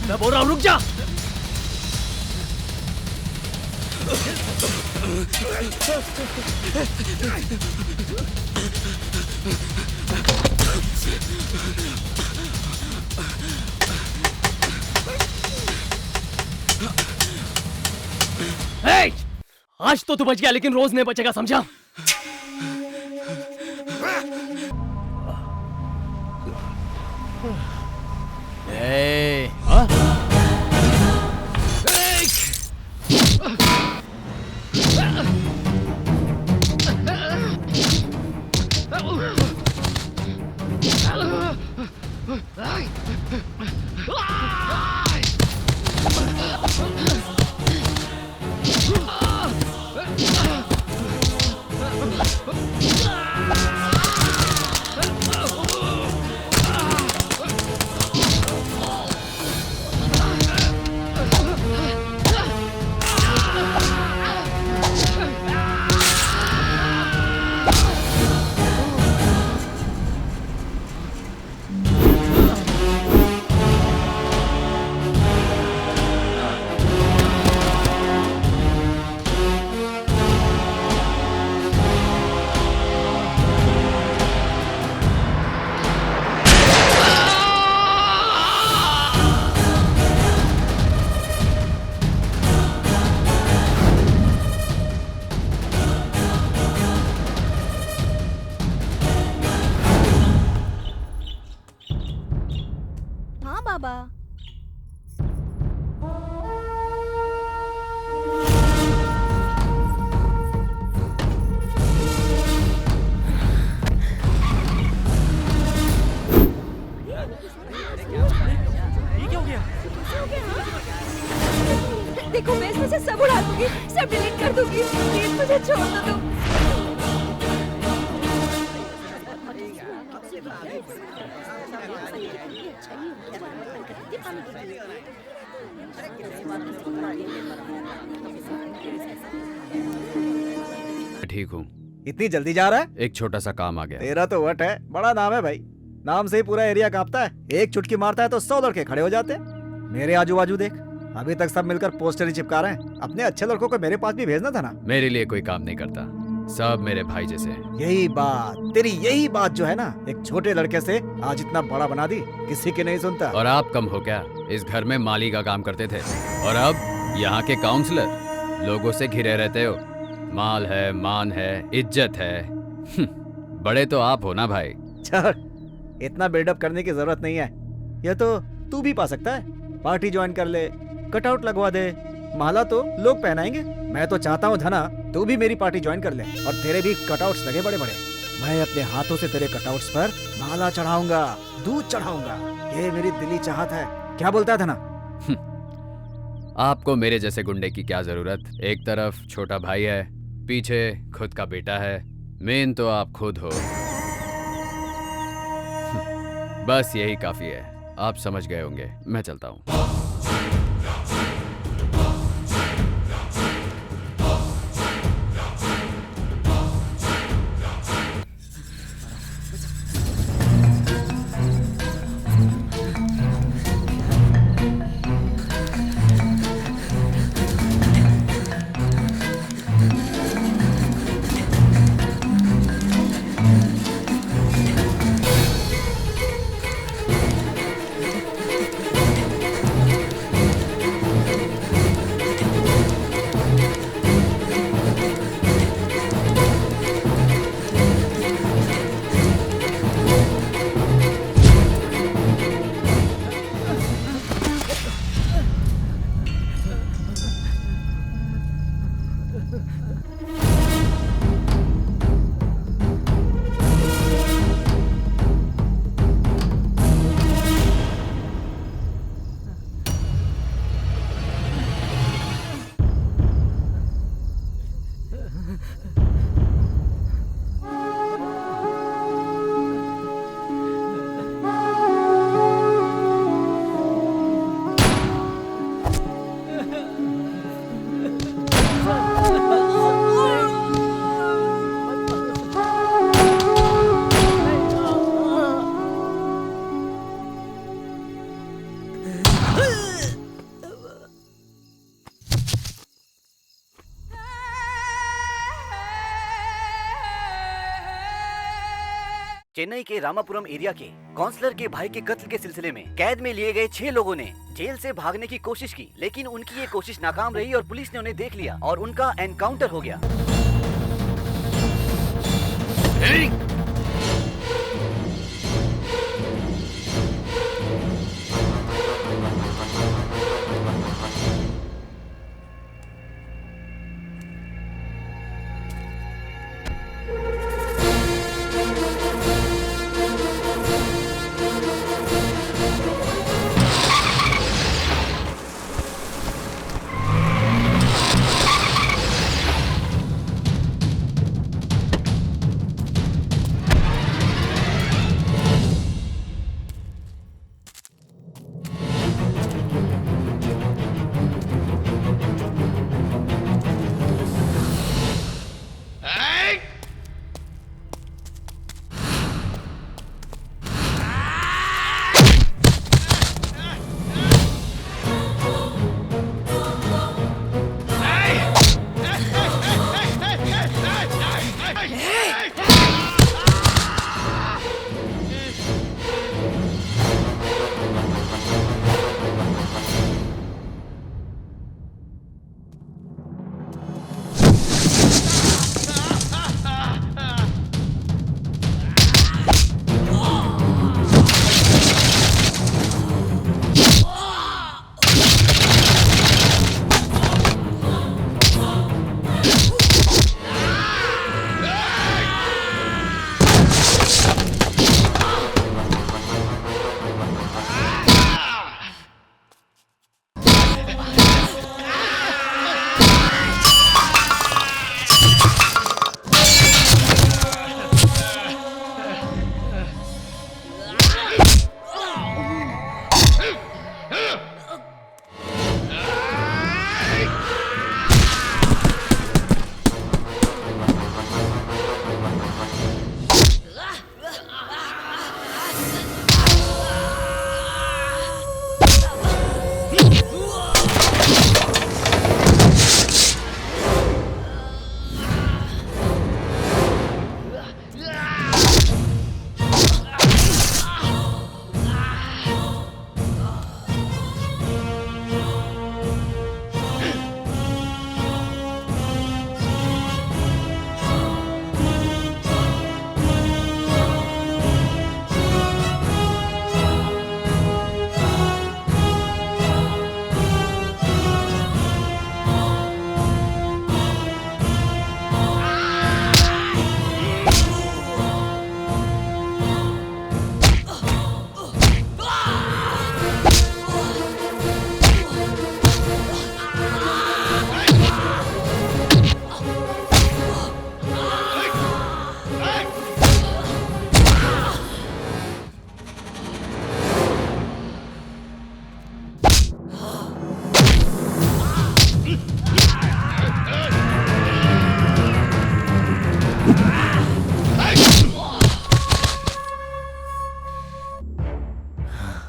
मैं बोल रहा हूं रुक जा। आज तो तू बच गया लेकिन रोज नहीं बचेगा, समझा? देखो मैं इसमें से सब उड़ा दूंगी, सब डिलीट कर दूंगी, प्लीज मुझे छोड़ दो तुम। ठीक हूँ। इतनी जल्दी जा रहा है? एक छोटा सा काम आ गया। तेरा तो वट है, बड़ा नाम है भाई। नाम से ही पूरा एरिया कांपता है। एक चुटकी मारता है तो 100 लड़के खड़े हो जाते हैं। मेरे आजू बाजू देख, अभी तक सब मिलकर पोस्टर ही चिपका रहे हैं। अपने अच्छे लड़कों को मेरे पास भी भेजना था ना। मेरे लिए कोई काम नहीं करता, सब मेरे भाई जैसे हैं। यही बात, तेरी यही बात जो है ना, एक छोटे लड़के से आज इतना बड़ा बना दी, किसी की नहीं सुनता। और आप कम हो क्या? इस घर में माली का काम करते थे और अब यहाँ के काउंसलर। लोगों से घिरे रहते हो। माल है, मान है, इज्जत है। बड़े तो आप हो ना भाई। चल, इतना बिल्डअप करने की जरूरत नहीं है। यह तो तू भी पा सकता है। पार्टी ज्वाइन कर ले, कटआउट लगवा दे, माला तो लोग पहनाएंगे। मैं तो चाहता हूँ धना, तू भी मेरी पार्टी ज्वाइन कर ले और तेरे भी कटआउट्स लगे बड़े बड़े। मैं अपने हाथों से तेरे कटआउट्स पर माला चढ़ाऊंगा, दूध चढ़ाऊंगा। ये मेरी दिली चाहत है। क्या बोलता है धना? आपको मेरे जैसे गुंडे की क्या जरूरत? एक तरफ छोटा भाई है, पीछे खुद का बेटा है। मेन तो आप खुद हो। बस यही काफी है। आप समझ गए होंगे। मैं चलता हूँ। चेन्नई के रामापुरम एरिया के काउंसलर के भाई के कत्ल के सिलसिले में कैद में लिए गए 6 लोगों ने जेल से भागने की कोशिश की, लेकिन उनकी ये कोशिश नाकाम रही और पुलिस ने उन्हें देख लिया और उनका एनकाउंटर हो गया।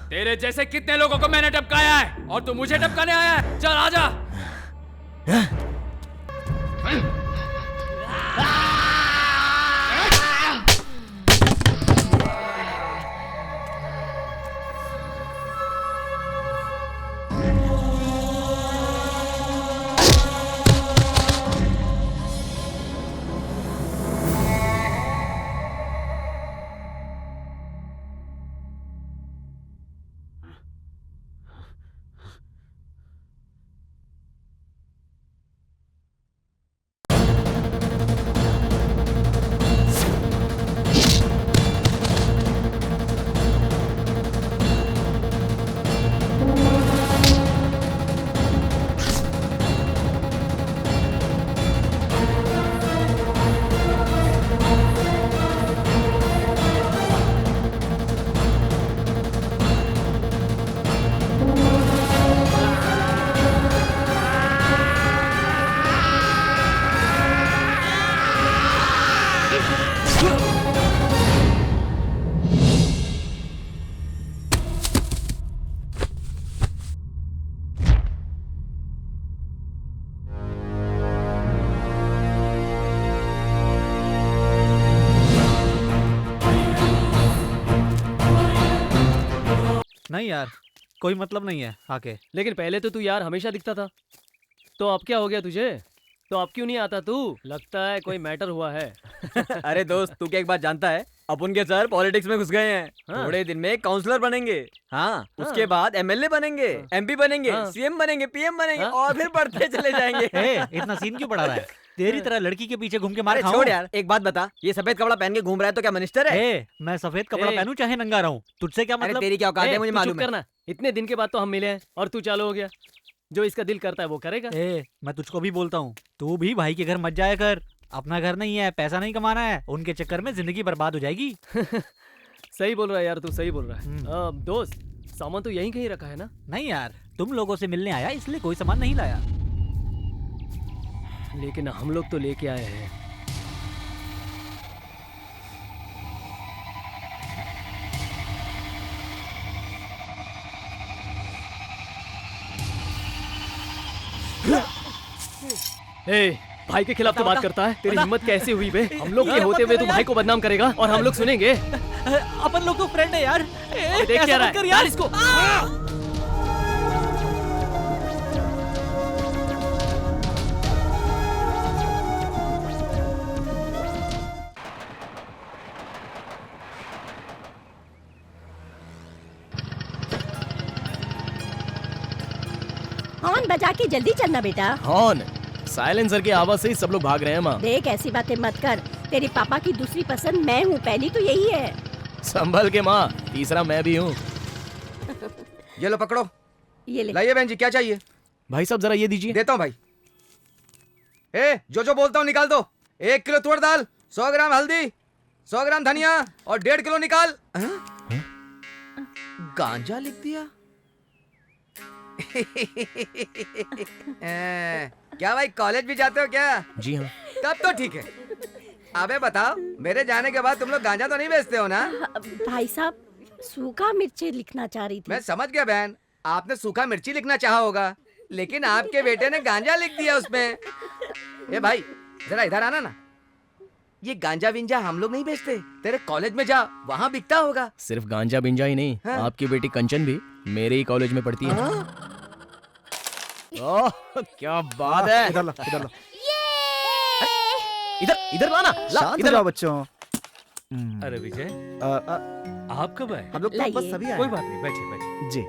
तेरे जैसे कितने लोगों को मैंने टपकाया है और तू मुझे टपकाने आया है? चल आजा। नहीं यार, कोई मतलब नहीं है आके। लेकिन पहले तो तू यार हमेशा दिखता था, तो अब क्या हो गया तुझे? तो अब क्यों नहीं आता तू? लगता है कोई मैटर हुआ है। अरे दोस्त, तू क्या एक बात जानता है? अपन के सर पॉलिटिक्स में घुस गए हैं। हाँ। थोड़े दिन में काउंसलर बनेंगे। हाँ, उसके बाद एमएलए बनेंगे, एमपी बनेंगे, हाँ। सीएम बनेंगे, पीएम बनेंगे हाँ। और फिर बढ़ते चले जाएंगे। इतना सीन क्यों पड़ा रहा है? तेरी तरह लड़की के पीछे घूम के मार अरे खाऊं? छोड़ यार, एक बात बता, ये सफेद कपड़ा पहन के घूम रहा है तो क्या मिनिस्टर है? मैं सफेद कपड़ा ए। पहनूं चाहे नंगा रहूं, तुझसे क्या अरे मतलब? तेरी क्या औकात है, ए, मुझे तू चुप मालूम है। करना। इतने दिन के बाद तो हम मिले हैं और तू चालू हो गया। जो इसका दिल करता है वो करेगा। मैं तुझको भी बोलता हूँ, तू भी भाई के घर मत जाया कर। अपना घर नहीं है, पैसा नहीं कमाना है, उनके चक्कर में जिंदगी बर्बाद हो जाएगी। सही बोल रहा है यार, तू सही बोल रहा है। हम्म। दोस्त, सामान तो यहीं कहीं रखा है ना? नहीं यार, तुम लोगों से मिलने आया इसलिए कोई सामान नहीं लाया। लेकिन हम लोग तो लेके आए हैं। ए, भाई के खिलाफ तो बात करता है। तेरी हिम्मत कैसे हुई बे? हम लोग के होते हुए तू भाई को बदनाम करेगा और हम लोग सुनेंगे। अपन लोग तो फ्रेंड है यार। देख क्या रहा है यार इसको। हॉर्न बजा के जल्दी चलना बेटा। हॉर्न? साइलेंसर की आवाज से ही सब लोग भाग रहे हैं माँ। देख ऐसी बातें मत कर। तेरे पापा की दूसरी पसंद मैं हूँ, पहली तो यही है। संभल के माँ, तीसरा मैं भी हूँ। ये लो पकड़ो। ये ले। लाइए बहन जी, क्या चाहिए? भाई साहब जरा ये दीजिए। देता हूँ भाई। जो बोलता हूँ निकाल दो। 1 किलो तुअर दाल, 100 ग्राम हल्दी, 100 ग्राम धनिया और 1.5 किलो निकाल। गांजा लिख दिया। क्या भाई, कॉलेज भी जाते हो क्या? जी हाँ। तब तो ठीक है। अबे बताओ, मेरे जाने के बाद तुम लोग गांजा तो नहीं बेचते हो ना? भाई साहब, सूखा मिर्ची लिखना चाह रही थी। मैं समझ गया बहन, आपने सूखा मिर्ची लिखना चाहा होगा, लेकिन आपके बेटे ने गांजा लिख दिया उसमें। ए भाई, जरा इधर आना ना। ये गांजा विंजा हम लोग नहीं बेचते। तेरे कॉलेज में जा, वहाँ बिकता होगा। सिर्फ गांजा बिंजा ही नहीं, हाँ। आपकी बेटी कंचन भी मेरे ही कॉलेज में पढ़ती है। ओह, क्या बात है। इधर ला, इधर ला। इधर इधर लाना, ला शांत हो इधर जाओ ला। बच्चों। अरे विजय, आप कब आए? हम लोग तो लाइए। बस सभी आए कोई हैं। बात नहीं, बैठिए बैठिए। जी।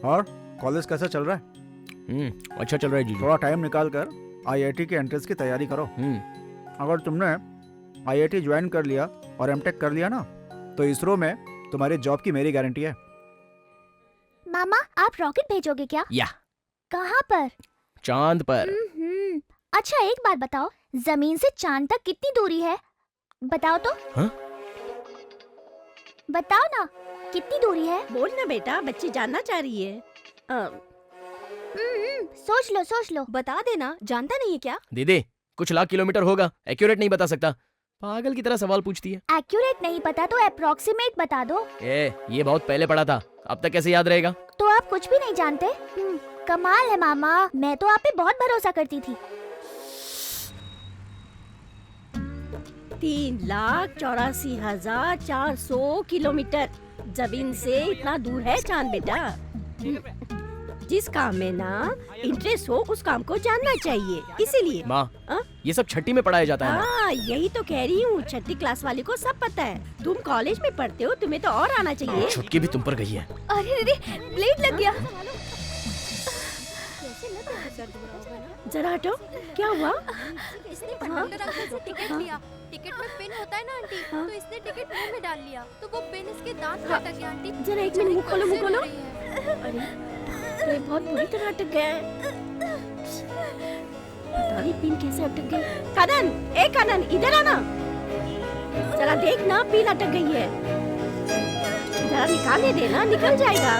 और कॉलेज कैसा चल रहा है? अच्छा चल रहा है जीजू। थोड़ा टाइम निकाल कर आईआईटी के एंट्रेंस की तैयारी करो। अगर तुमने आईआईटी ज्वाइन कर लिया और एमटेक कर लिया ना, तो इसरो में तुम्हारी जॉब की मेरी गारंटी है। मामा, आप रॉकेट भेजोगे क्या? या कहाँ पर? चांद पर। अच्छा एक बात बताओ, जमीन से चांद तक कितनी दूरी है? बताओ तो। हाँ? बताओ ना, कितनी दूरी है? बोल ना बेटा, बच्ची जानना चाह रही है। सोच लो, बता देना। जानता नहीं है क्या? दीदी, कुछ लाख किलोमीटर होगा, एक्यूरेट नहीं बता सकता। पागल की तरह सवाल पूछती है। एक्यूरेट नहीं पता तो अप्रोक्सीमेट बता दो। ये बहुत पहले पढ़ा था, अब तक कैसे याद रहेगा? तो आप कुछ भी नहीं जानते? कमाल है मामा, मैं तो आप पे बहुत भरोसा करती थी। 3,84,400 किलोमीटर जमीन से इतना दूर है चांद बेटा। जिस काम में ना इंटरेस्ट हो उस काम को जानना चाहिए, इसीलिए। माँ, हाँ? ये सब छठी में पढ़ाया जाता है ना? हाँ, यही तो कह रही हूँ, छठी क्लास वाले को सब पता है। तुम कॉलेज में पढ़ते हो, तुम्हें तो और आना चाहिए। छुटकी भी तुम पर गई है। अरे रे, ब्लेड लग गया। जरा हटो, क्या हुआ? इसने कंडक्टर अंकल से टिकट लिया। टिकट में पिन होता है ना आंटी, तो इसने टिकट मुंह में डाल लिया, तो वो पिन इसके दांत में अटक गया आंटी। जरा एक मिनट, मुंह खोलो, मुंह खोलो। रही है। अरे, ये बहुत बुरी तरह अटक गया है। पता नहीं पिन कैसे अटक गई। कनन, ए कनन, इधर आना। जरा देख ना, पिन अटक गई है। जरा निकालने देना, निकल जाएगा।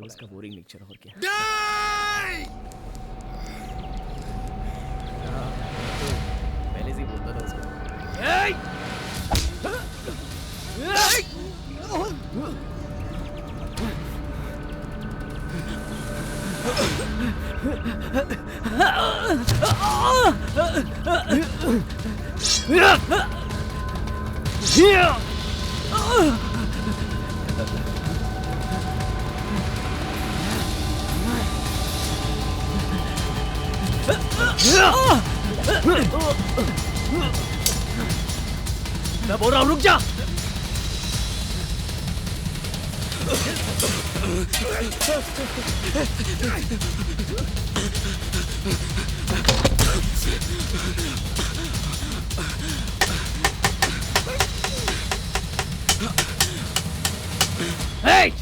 उसका बोरिंग लेक्चर और क्या। पहले से ही बोलता था उसको। मैं बोल रहा हूँ रुक जा। Hey!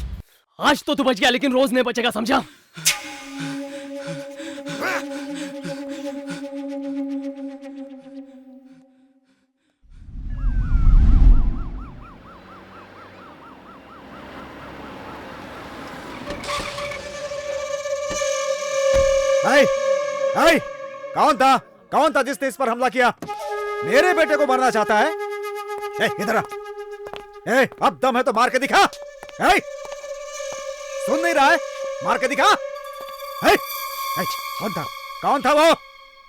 आज तो तू बच गया लेकिन रोज नहीं बचेगा, समझा? हाय, कौन था जिसने इस पर हमला किया? मेरे बेटे को मारना चाहता है? इधर आ। अब दम है तो मार के दिखा। सुन नहीं रहा है? मार के दिखा। कौन था वो?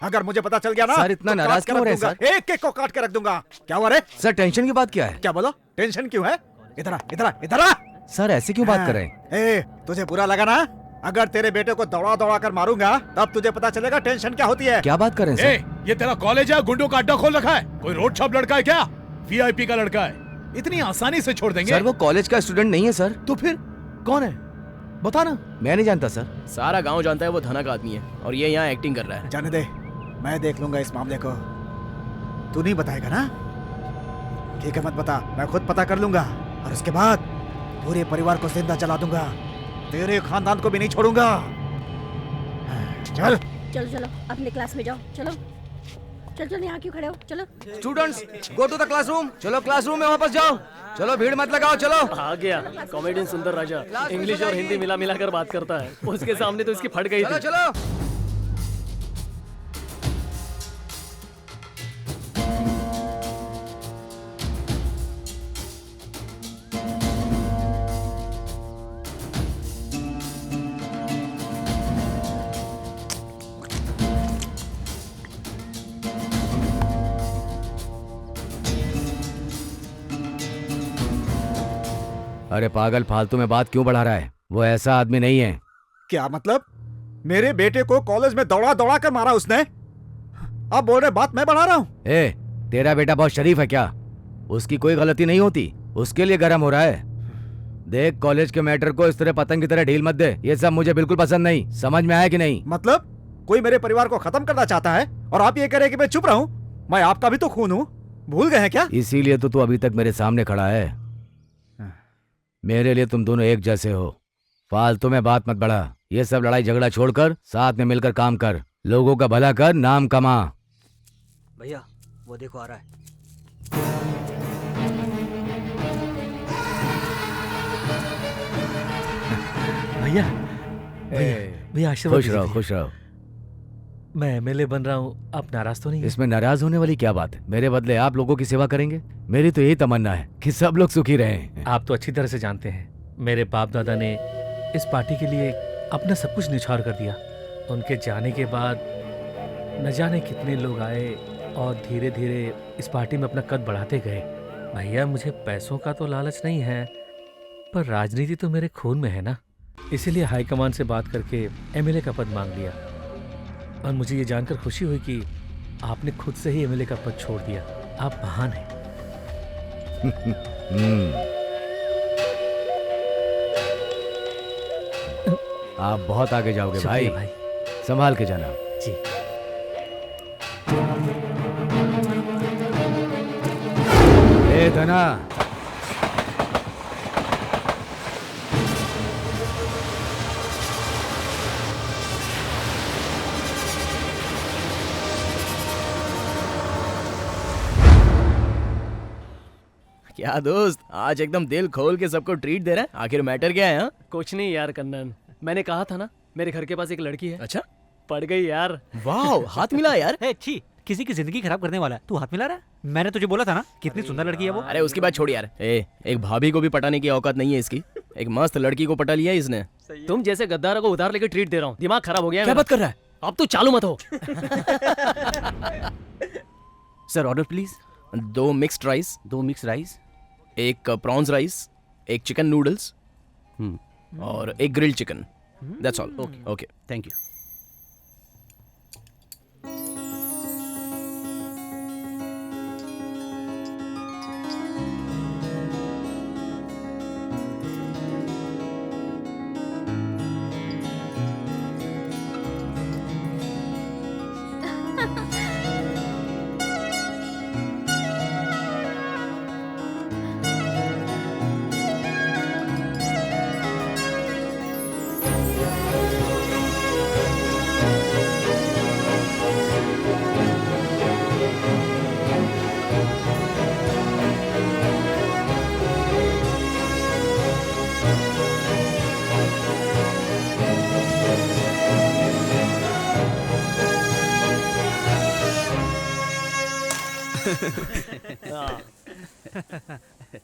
अगर मुझे पता चल गया ना सर, इतना तो नाराज काट के क्यों रख हो रहे हैं, दूंगा। एक एक को काट के रख दूंगा। क्या हुआ रे? सर टेंशन की बात क्या है? क्या बोला? टेंशन क्यों है? इधर आ। सर ऐसे क्यों बात कर रहे हैं? तुझे बुरा लगा ना? अगर तेरे बेटे को दौड़ा कर मारूंगा तब तुझे पता चलेगा टेंशन क्या होती है। क्या बात कर रहे हैं सर? ये तेरा कॉलेज है? गुंडों का अड्डा खोल रखा है? कोई रोड शॉप लड़का है क्या? वीआईपी का लड़का है? इतनी आसानी से छोड़ देंगे? सर वो कॉलेज का स्टूडेंट नहीं है सर। तो फिर कौन है? बता ना। मैं नहीं जानता सर। सारा गांव जानता है वो धना का आदमी है और ये यहाँ एक्टिंग कर रहा है। जाने दे, मैं देख लूंगा इस मामले को। तू नहीं बताएगा ना? ठीक है, मत बता, मैं खुद पता कर लूंगा और उसके बाद पूरे परिवार को जिंदा जला दूंगा। तेरे खानदान को भी नहीं छोड़ूंगा। चल चलो अपने क्लास में जाओ। चलो यहाँ क्यों खड़े हो? चलो। Students go to the classroom. चलो क्लासरूम में वापस जाओ। चलो भीड़ मत लगाओ, चलो। आ गया कॉमेडियन सुंदर राजा, इंग्लिश और हिंदी मिला कर बात करता है। उसके सामने तो इसकी फट गई थी। चलो। अरे पागल, फालतू में बात क्यों बढ़ा रहा है? वो ऐसा आदमी नहीं है। क्या मतलब? मेरे बेटे को कॉलेज में दौड़ा कर मारा उसने? अब बोल रहे बात मैं बढ़ा रहा हूँ? तेरा बेटा बहुत शरीफ है क्या? उसकी कोई गलती नहीं होती, उसके लिए गर्म हो रहा है। देख, कॉलेज के मैटर को इस तरह पतंग की तरह ढील मत दे। ये सब मुझे बिल्कुल पसंद नहीं। समझ में आया कि नहीं? मतलब कोई मेरे परिवार को खत्म करना चाहता है और आप ये कह रहे हैं कि मैं चुप रहूं? मैं आपका भी तो खून हूँ, भूल गए हैं क्या? इसीलिए तो तू अभी तक मेरे सामने खड़ा है। मेरे लिए तुम दोनों एक जैसे हो। फालतू में बात मत बढ़ा। ये सब लड़ाई झगड़ा छोड़कर साथ में मिलकर काम कर। लोगों का भला कर, नाम कमा। भैया वो देखो आ रहा है। भैया आशीर्वाद खुश रहो, दीजिए। खुश रहो। मैं एमएलए बन रहा हूँ, आप नाराज तो नहीं है? इसमें नाराज होने वाली क्या बात है? मेरे बदले आप लोगों की सेवा करेंगे। मेरी तो यही तमन्ना है कि सब लोग सुखी रहें। आप तो अच्छी तरह से जानते हैं, मेरे बाप दादा ने इस पार्टी के लिए अपना सब कुछ निछावर कर दिया। उनके जाने के बाद न जाने कितने लोग आए और धीरे धीरे इस पार्टी में अपना कद बढ़ाते गए। भैया मुझे पैसों का तो लालच नहीं है, पर राजनीति तो मेरे खून में है ना। इसीलिए हाईकमान से बात करके एमएलए का पद मांग लिया और मुझे ये जानकर खुशी हुई कि आपने खुद से ही एमएलए का पद छोड़ दिया। आप महान हैं। आप बहुत आगे जाओगे भाई। शुक्रिया भाई। संभाल के जाना। जी। ए धना, क्या दोस्त, आज एकदम दिल खोल के सबको ट्रीट दे रहा है। आखिर मैटर क्या है? हाँ? कुछ नहीं यार कन्नन, मैंने कहा था ना मेरे घर के पास एक लड़की है। अच्छा पड़ गई यार। वाह, हाथ मिला यार। छी, किसी की जिंदगी खराब करने वाला है। तू हाथ मिला रहा है? मैंने तुझे बोला था ना कितनी सुंदर लड़की है वो। अरे उसकी बात छोड़ यार। एक भाभी को भी पटाने की औकात नहीं है इसकी। एक मस्त लड़की को पटा लिया इसने। तुम जैसे गद्दारों को उधार लेके ट्रीट दे रहा हूँ, दिमाग खराब हो गया है क्या मेरा। बात कर रहा है? अब तो चालू मत हो। Sir order please. 2 mixed rice. 2 mix rice, 1 prawns rice, 1 chicken noodles और 1 grilled chicken. That's all. Okay thank you.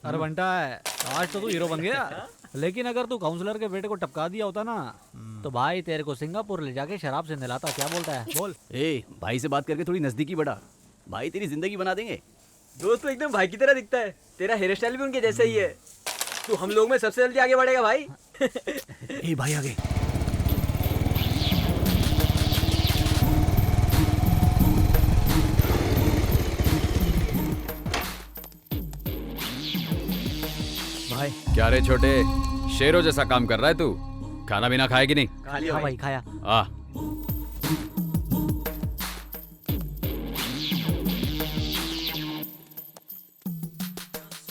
अरे बंटा है, आज तो तू हीरो बन गया। लेकिन अगर तू काउंसलर के बेटे को टपका दिया होता ना तो भाई तेरे को सिंगापुर ले जाके शराब से नहलाता। क्या बोलता है? बोल। भाई से बात करके थोड़ी नजदीकी बढ़ा। भाई तेरी जिंदगी बना देंगे। दोस्त तो एकदम भाई की तरह दिखता है। तेरा हेयर स्टाइल भी उनके जैसा ही है। तू हम लोग में सबसे जल्दी आगे बढ़ेगा भाई। भाई आगे। भाई क्या रे छोटे, शेरों जैसा काम कर रहा है तू। खाना भी ना खाएगी नहीं? खा लिया भाई खाया। आ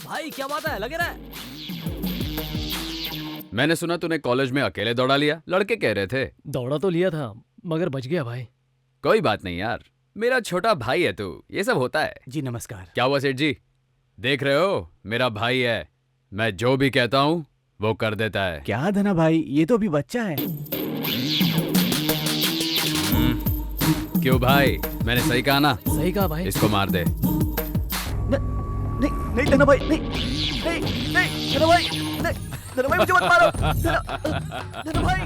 भाई क्या बात है, लगे रहा है? मैंने सुना तूने कॉलेज में अकेले दौड़ा लिया। लड़के कह रहे थे। दौड़ा तो लिया था मगर बच गया भाई। कोई बात नहीं यार, मेरा छोटा भाई है तू, ये सब होता है। जी नमस्कार। क्या हुआ सेठ जी? देख रहे हो, मेरा भाई है। मैं जो भी कहता हूँ वो कर देता है। क्या धना भाई, ये तो अभी बच्चा है। क्यों भाई, मैंने सही कहा ना? सही कहा भाई। इसको मार दे। नहीं धना भाई, नहीं धना भाई, धना भाई मुझे मत मारो। धना भाई,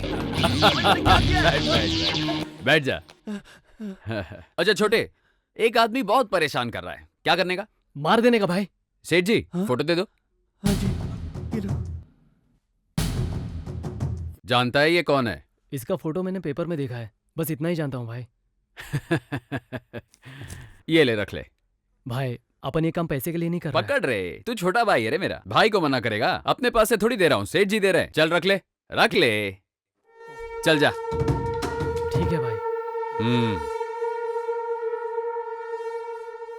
बैठ जा। अच्छा छोटे, एक आदमी बहुत परेशान कर रहा है, क्या करने का? मार देने का भाई। सेठ जी फोटो दे दो। हाँ जी, ये लो। जानता है ये कौन है? इसका फोटो मैंने पेपर में देखा है, बस इतना ही जानता हूँ भाई। ये ले, रख ले। भाई अपन ये काम पैसे के लिए नहीं कर रहा है। पकड़ रे, तू छोटा भाई है रे मेरा। भाई को मना करेगा? अपने पास से थोड़ी दे रहा हूँ, सेठ जी दे रहे हैं। चल रख ले, रख ले, चल जा। ठीक है भाई।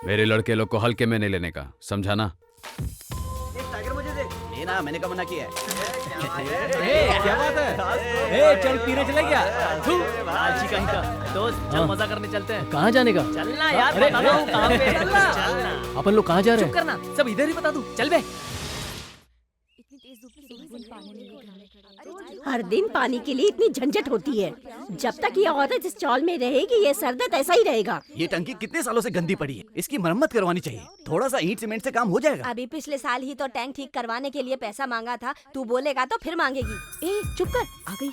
मेरे लड़के लोग को हल्के में नहीं लेने का, समझा ना? एक टाइगर मुझे दे। लेना, मैंने कब मना किया है? क्या बात है? चल पीने चले क्या? लालची कहीं का। दोस्त चल मजा करने चलते हैं। कहाँ जाने का? चलना यार, अरे, बता दो कहाँ पे। चलना। अपन लोग कहाँ जा रहे चुप हैं? करना, सब इधर ही बता दूं। चल बे। हर दिन पानी के लिए इतनी झंझट होती है। जब तक ये औरत इस चौल में रहेगी ये सरदर्द ऐसा ही रहेगा। ये टंकी कितने सालों से गंदी पड़ी है, इसकी मरम्मत करवानी चाहिए। थोड़ा सा ईंट सीमेंट से काम हो जाएगा। अभी पिछले साल ही तो टैंक ठीक करवाने के लिए पैसा मांगा था। तू बोलेगा तो फिर मांगेगी। ए चुप कर, आ गई।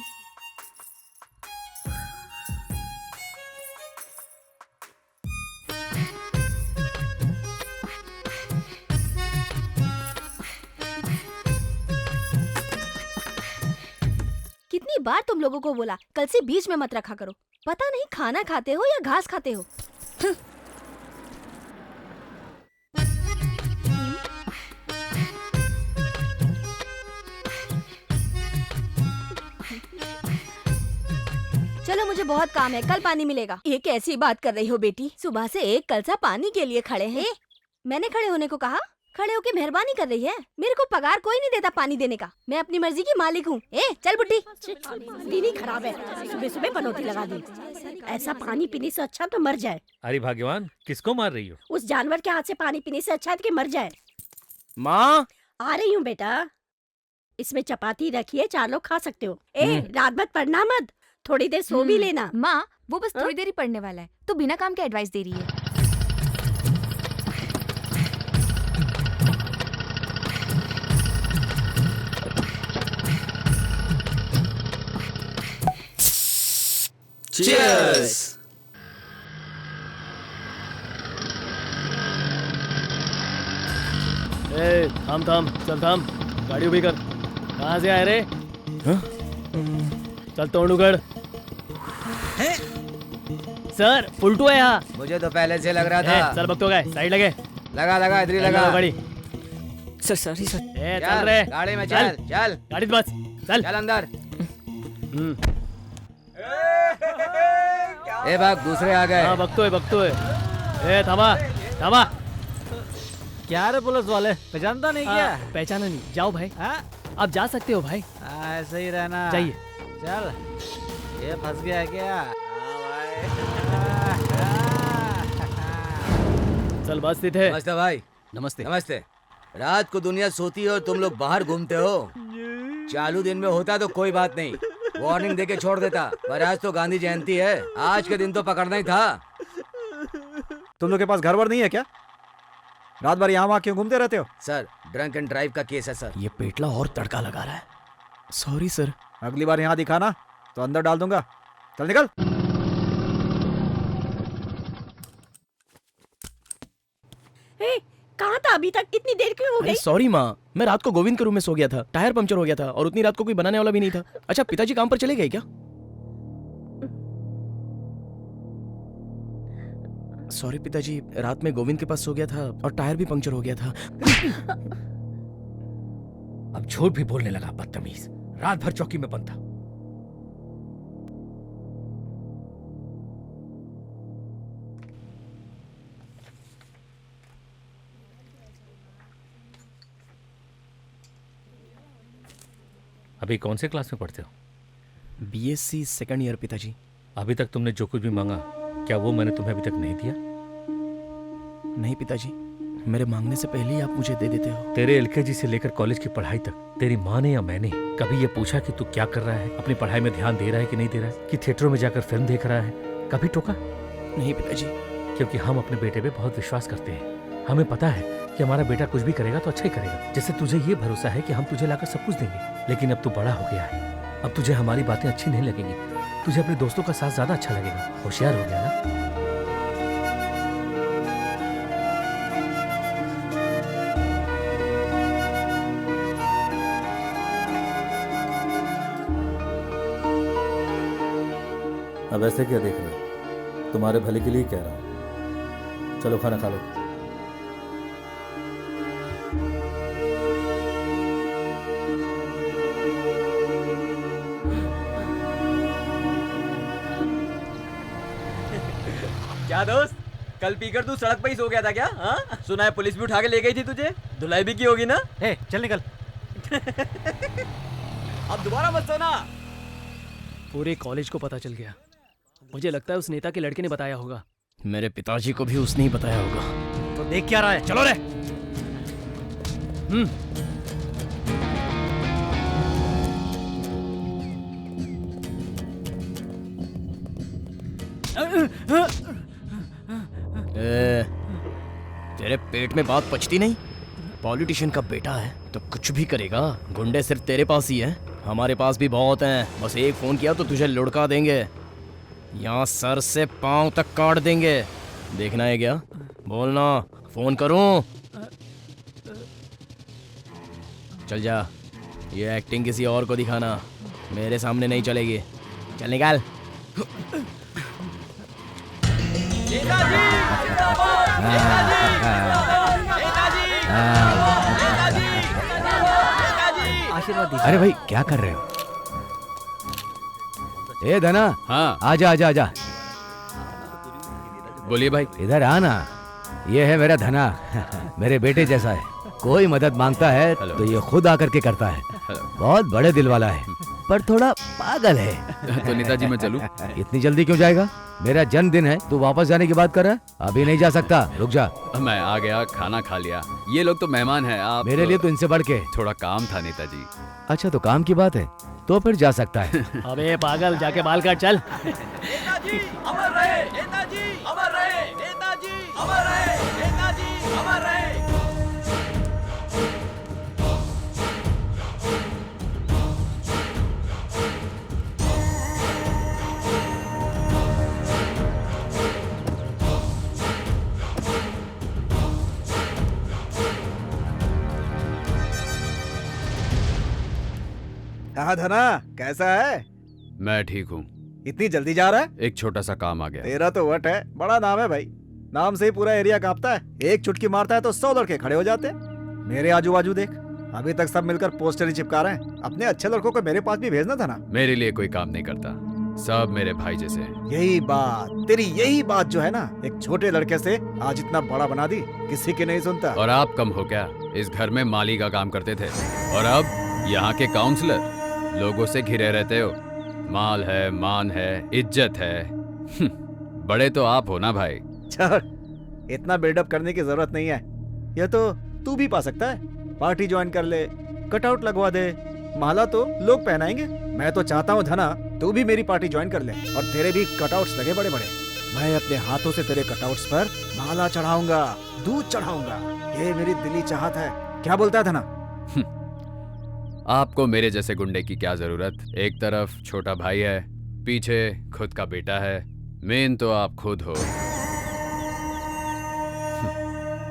कितनी बार तुम लोगों को बोला कल से बीच में मत रखा करो। पता नहीं खाना खाते हो या घास खाते हो। चलो मुझे बहुत काम है, कल पानी मिलेगा। ये कैसी बात कर रही हो बेटी? सुबह से एक कलसा पानी के लिए खड़े हैं। मैंने खड़े होने को कहा? खड़े होके मेहरबानी कर रही है। मेरे को पगार कोई नहीं देता पानी देने का। मैं अपनी मर्जी की मालिक हूँ। चल बुड्ढी। दीदी खराब है, सुबह सुबह बनोती लगा दी। ऐसा पानी पीने से अच्छा तो मर जाए। अरे भाग्यवान, किसको मार रही हो? उस जानवर के हाथ से पानी पीने से अच्छा है कि मर जाए। माँ आ रही हूँ बेटा। इसमें चपाती रखिए, 4 लोग खा सकते हो। रात भर पढ़ना मत, थोड़ी देर सो भी लेना। माँ वो बस थोड़ी देर ही पढ़ने वाला है, तो बिना काम के एडवाइस दे रही है। Cheers! थाम, चल थाम, गाड़ी उभी कर। कहाँ से आए रे? चल तोड़ उगड़। सर उल्टू है यहाँ। मुझे तो पहले से लग रहा था। सर बक तो गए, साइड लगे। लगा इधर ही लगा। गाड़ी। Sir sorry sir. चल रे। गाड़ी में चल। गाड़ी बस। चल अंदर। ए भाग, दूसरे आ गए। हाँ बकतो है। थामा। क्या रे पुलिस वाले, पहचानता नहीं क्या? पहचाना नहीं, जाओ भाई। आप जा सकते हो भाई। ऐसे ही रहना। जाइए। चल, ये फंस गया है क्या? चल बस थे। नमस्ते भाई। नमस्ते। रात को दुनिया सोती है और तुम लोग बाहर घूमते हो। चालू दिन में होता तो कोई बात नहीं, वार्निंग देके छोड़ देता, पर आज तो गांधी जयंती है, आज के दिन तो पकड़ना ही था। तुम लोग के पास घर वर नहीं है क्या? रात भर यहाँ वहाँ क्यों घूमते रहते हो? सर ड्रंक एंड ड्राइव का केस है सर। ये पेटला और तड़का लगा रहा है। Sorry sir. अगली बार यहाँ दिखाना तो अंदर डाल दूंगा। चल निकल। कहाँ था अभी तक? इतनी देर क्यों हो गई? सॉरी माँ, मैं रात को गोविंद के रूम में सो गया था, टायर पंचर हो गया था और उतनी रात को कोई बनाने वाला भी नहीं था। अच्छा पिताजी काम पर चले गए क्या? सॉरी पिताजी, रात में गोविंद के पास सो गया था और टायर भी पंक्चर हो गया था। अब झूठ भी बोलने लगा, बदतमीज। रात भर चौकी में बंद था। अभी कौन से क्लास में पढ़ते हो? BSc सेकंड ईयर पिताजी। अभी तक तुमने जो कुछ भी मांगा, क्या वो मैंने तुम्हें अभी तक नहीं दिया? नहीं पिताजी, मेरे मांगने से पहले ही आप मुझे दे देते हो। तेरे LKG से लेकर कॉलेज की पढ़ाई तक तेरी माँ ने या मैंने कभी ये पूछा कि तू क्या कर रहा है, अपनी पढ़ाई में ध्यान दे रहा है कि नहीं दे रहा है, कि थिएटरों में जाकर फिल्म देख रहा है? कभी टोका? नहीं पिताजी। क्योंकि हम अपने बेटे पे बहुत विश्वास करते हैं। हमें पता है कि हमारा बेटा कुछ भी करेगा तो अच्छा ही करेगा। जैसे तुझे ये भरोसा है कि हम तुझे लाकर सब कुछ देंगे। लेकिन अब तू बड़ा हो गया है, अब तुझे हमारी बातें अच्छी नहीं लगेंगी, तुझे अपने दोस्तों का साथ ज्यादा अच्छा लगेगा। होशियार हो गया ना? अब ऐसे क्या देख रहे हो? तुम्हारे भले के लिए कह रहा हूं। चलो खाना खा लो। क्या दोस्त, कल पीकर तू सड़क पे ही सो गया था क्या? हाँ, सुना है पुलिस भी उठा के ले गई थी तुझे, धुलाई भी की होगी ना? चल निकल। अब दोबारा मत सोना। पूरे कॉलेज को पता चल गया। मुझे लगता है उस नेता के लड़के ने बताया होगा। मेरे पिताजी को भी उसने ही बताया होगा। तो देख क्या रहा है? चलो रे। तेरे पेट में बात पचती नहीं? पॉलिटिशियन का बेटा है तो कुछ भी करेगा। गुंडे सिर्फ तेरे पास ही है, हमारे पास भी बहुत हैं। बस एक फोन किया तो तुझे लुढ़का देंगे, यहाँ सर से पांव तक काट देंगे। देखना है क्या? बोलना, फोन करूं? चल जा, ये एक्टिंग किसी और को दिखाना, मेरे सामने नहीं चलेगी। चल निकाल। आशीर्वाद दीजिए। अरे भाई क्या कर रहे हो? ए धना। हाँ आजा आजा आजा। बोलिए भाई। इधर आना, ये है मेरा धना। मेरे बेटे जैसा है, कोई मदद मांगता है तो ये खुद आकर के करता है। बहुत बड़े दिल वाला है, पर थोड़ा पागल है। तो नेताजी मैं चलूं? इतनी जल्दी क्यों जाएगा? मेरा जन्मदिन है, तू वापस जाने की बात कर रहा है? अभी नहीं जा सकता, रुक जा। मैं आ गया, खाना खा लिया। ये लोग तो मेहमान हैं। आप मेरे लिए तो इनसे बढ़ के। थोड़ा काम था नेताजी। अच्छा तो काम की बात है, तो फिर जा सकता है। अबे पागल, जाके बाल काट चल। नेताजी अमर रहे, नेताजी अमर रहे, नेताजी अमर रहे, नेताजी अमर रहे। हाँ धना, कैसा है? मैं ठीक हूँ। इतनी जल्दी जा रहा है? एक छोटा सा काम आ गया। तेरा तो वट है, बड़ा नाम है भाई। नाम से ही पूरा एरिया कांपता है। एक चुटकी मारता है तो 100 लड़के खड़े हो जाते हैं। मेरे आजू बाजू देख, अभी तक सब मिलकर पोस्टर ही चिपका रहे हैं। अपने अच्छे लड़कों को मेरे पास भी भेजना था ना। मेरे लिए कोई काम नहीं करता, सब मेरे भाई जैसे हैं। यही बात, तेरी यही बात जो है ना, एक छोटे लड़के से आज इतना बड़ा बना दी, किसी की नहीं सुनता। और आप कम हो क्या? इस घर में माली का काम करते थे और अब यहाँ के काउंसलर। लोगों से घिरे रहते हो। माल है, मान है, इज्जत है। बड़े तो आप हो ना भाई। छोड़, इतना बिल्डअप करने की जरूरत नहीं है। यह तो तू भी पा सकता है। पार्टी ज्वाइन कर ले, कटआउट लगवा दे, माला तो लोग पहनाएंगे। मैं तो चाहता हूँ धना, तू भी मेरी पार्टी ज्वाइन कर ले और तेरे भी कटआउट्स लगे बड़े बड़े। मैं अपने हाथों से तेरे कटआउट्स पर माला चढ़ाऊंगा, दूध चढ़ाऊंगा। ये मेरी दिली चाहत है। क्या बोलता है धना? आपको मेरे जैसे गुंडे की क्या जरूरत? एक तरफ छोटा भाई है, पीछे खुद का बेटा है। मेन तो आप खुद हो।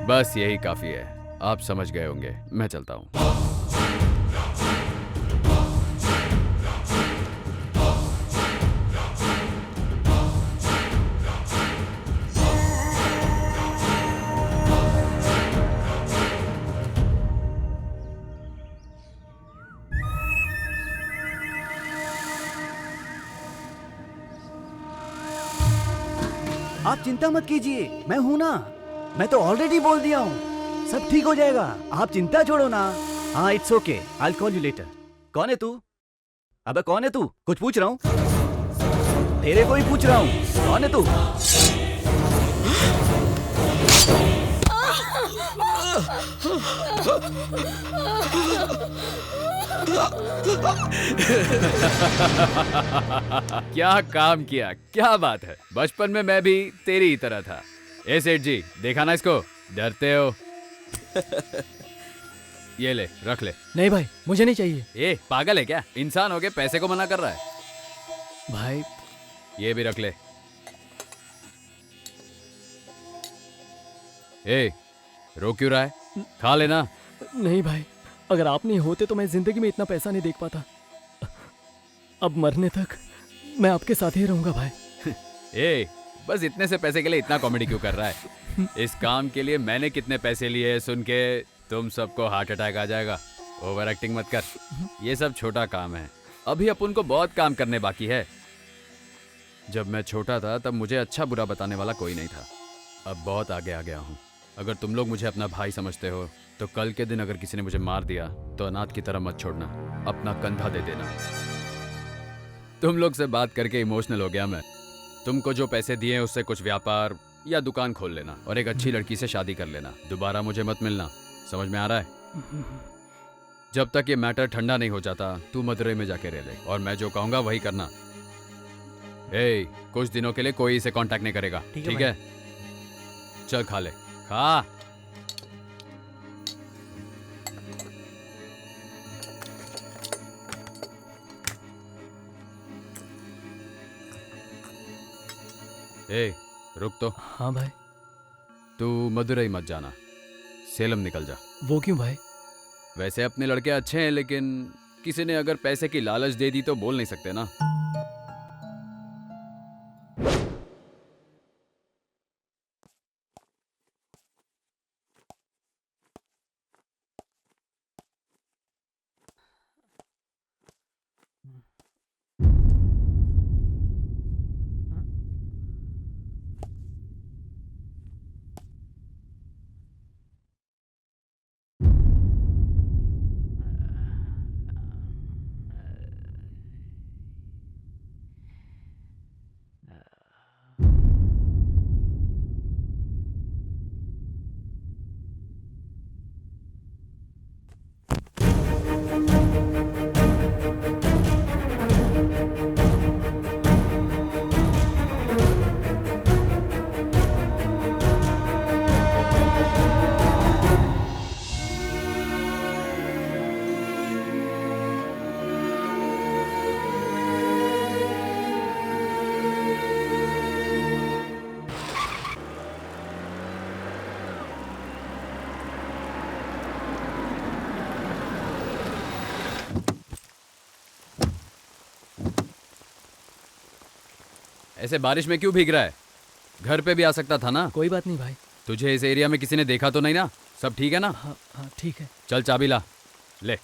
बस यही काफी है। आप समझ गए होंगे। मैं चलता हूँ। आप चिंता मत कीजिए, मैं हूं ना। मैं तो ऑलरेडी बोल दिया हूँ, सब ठीक हो जाएगा। आप चिंता छोड़ो ना। हाँ it's okay, I will call you later. कौन है तू? अबे कौन है तू? कुछ पूछ रहा हूँ, तेरे को ही पूछ रहा हूँ। कौन है तू? क्या काम किया, क्या बात है। बचपन में मैं भी तेरी ही तरह था। ए सेठ जी, देखा ना इसको? डरते हो? ये ले, रख ले। नहीं भाई, मुझे नहीं चाहिए। ए पागल है क्या? इंसान हो के पैसे को मना कर रहा है? भाई ये भी रख ले। ए रो क्यों रहा है? खा लेना। नहीं भाई, अगर आप नहीं होते तो मैं जिंदगी में इतना पैसा नहीं देख पाता। अब मरने तक मैं आपके साथ ही रहूंगा भाई। ए बस इतने से पैसे के लिए इतना कॉमेडी क्यों कर रहा है? इस काम के लिए मैंने कितने पैसे लिए सुन के तुम सबको हार्ट अटैक आ जाएगा। ओवर एक्टिंग मत कर। ये सब छोटा काम है, अभी अपन को बहुत काम करने बाकी है। जब मैं छोटा था तब मुझे अच्छा बुरा बताने वाला कोई नहीं था। अब बहुत आगे आ गया हूँ। अगर तुम लोग मुझे अपना भाई समझते हो तो कल के दिन अगर किसी ने मुझे मार दिया तो अनाथ की तरह मत छोड़ना, अपना कंधा दे देना। तुम लोग से बात करके इमोशनल हो गया मैं। तुमको जो पैसे दिए उससे कुछ व्यापार या दुकान खोल लेना और एक अच्छी लड़की से शादी कर लेना। दोबारा मुझे मत मिलना, समझ में आ रहा है? जब तक ये मैटर ठंडा नहीं हो जाता तू मदुरई में जाके रह ले और मैं जो कहूंगा वही करना। ए कुछ दिनों के लिए कोई इसे कांटेक्ट नहीं करेगा, ठीक है? चल खा ले, खा। ए रुक तो। हाँ भाई। तू मदुरई मत जाना, सेलम निकल जा। वो क्यों भाई? वैसे अपने लड़के अच्छे हैं लेकिन किसी ने अगर पैसे की लालच दे दी तो बोल नहीं सकते ना। ऐसे बारिश में क्यों भीग रहा है? घर पे भी आ सकता था ना। कोई बात नहीं भाई। तुझे इस एरिया में किसी ने देखा तो नहीं ना? सब ठीक है ना? हाँ हाँ ठीक है। चल चाबी ला, ले।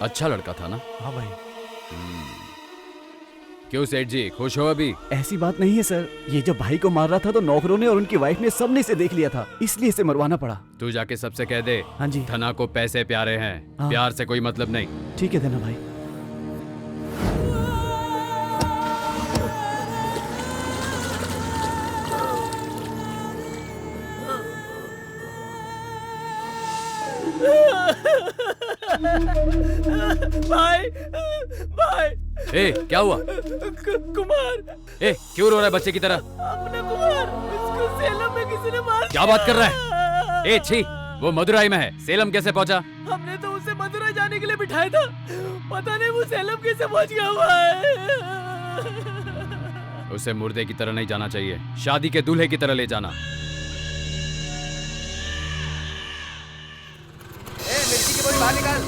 अच्छा लड़का था ना? हाँ भाई। क्यों सेठ जी, खुश हो अभी? ऐसी बात नहीं है सर, ये जब भाई को मार रहा था तो नौकरों ने और उनकी वाइफ ने सबने इसे देख लिया था, इसलिए इसे मरवाना पड़ा। तू जाके सबसे कह दे। हाँ जी। धना को पैसे प्यारे हैं, हाँ। प्यार से कोई मतलब नहीं। ठीक है धना भाई। भाई भाई। ए, क्या हुआ? कुमार। ए, क्यों रो रहा है बच्चे की तरह? अपना कुमार, इसको सेलम में किसी ने मार क्या बात कर रहा है? ए छी, वो मदुराई में है, सेलम कैसे पहुंचा? हमने तो उसे मदुराई जाने के लिए बिठाया था, पता नहीं वो सेलम कैसे पहुंच गया हुआ है। उसे मुर्दे की तरह नहीं जाना चाहिए, शादी के दूल्हे की तरह ले जाना। मिर्ची की बोरी बाहर निकाल।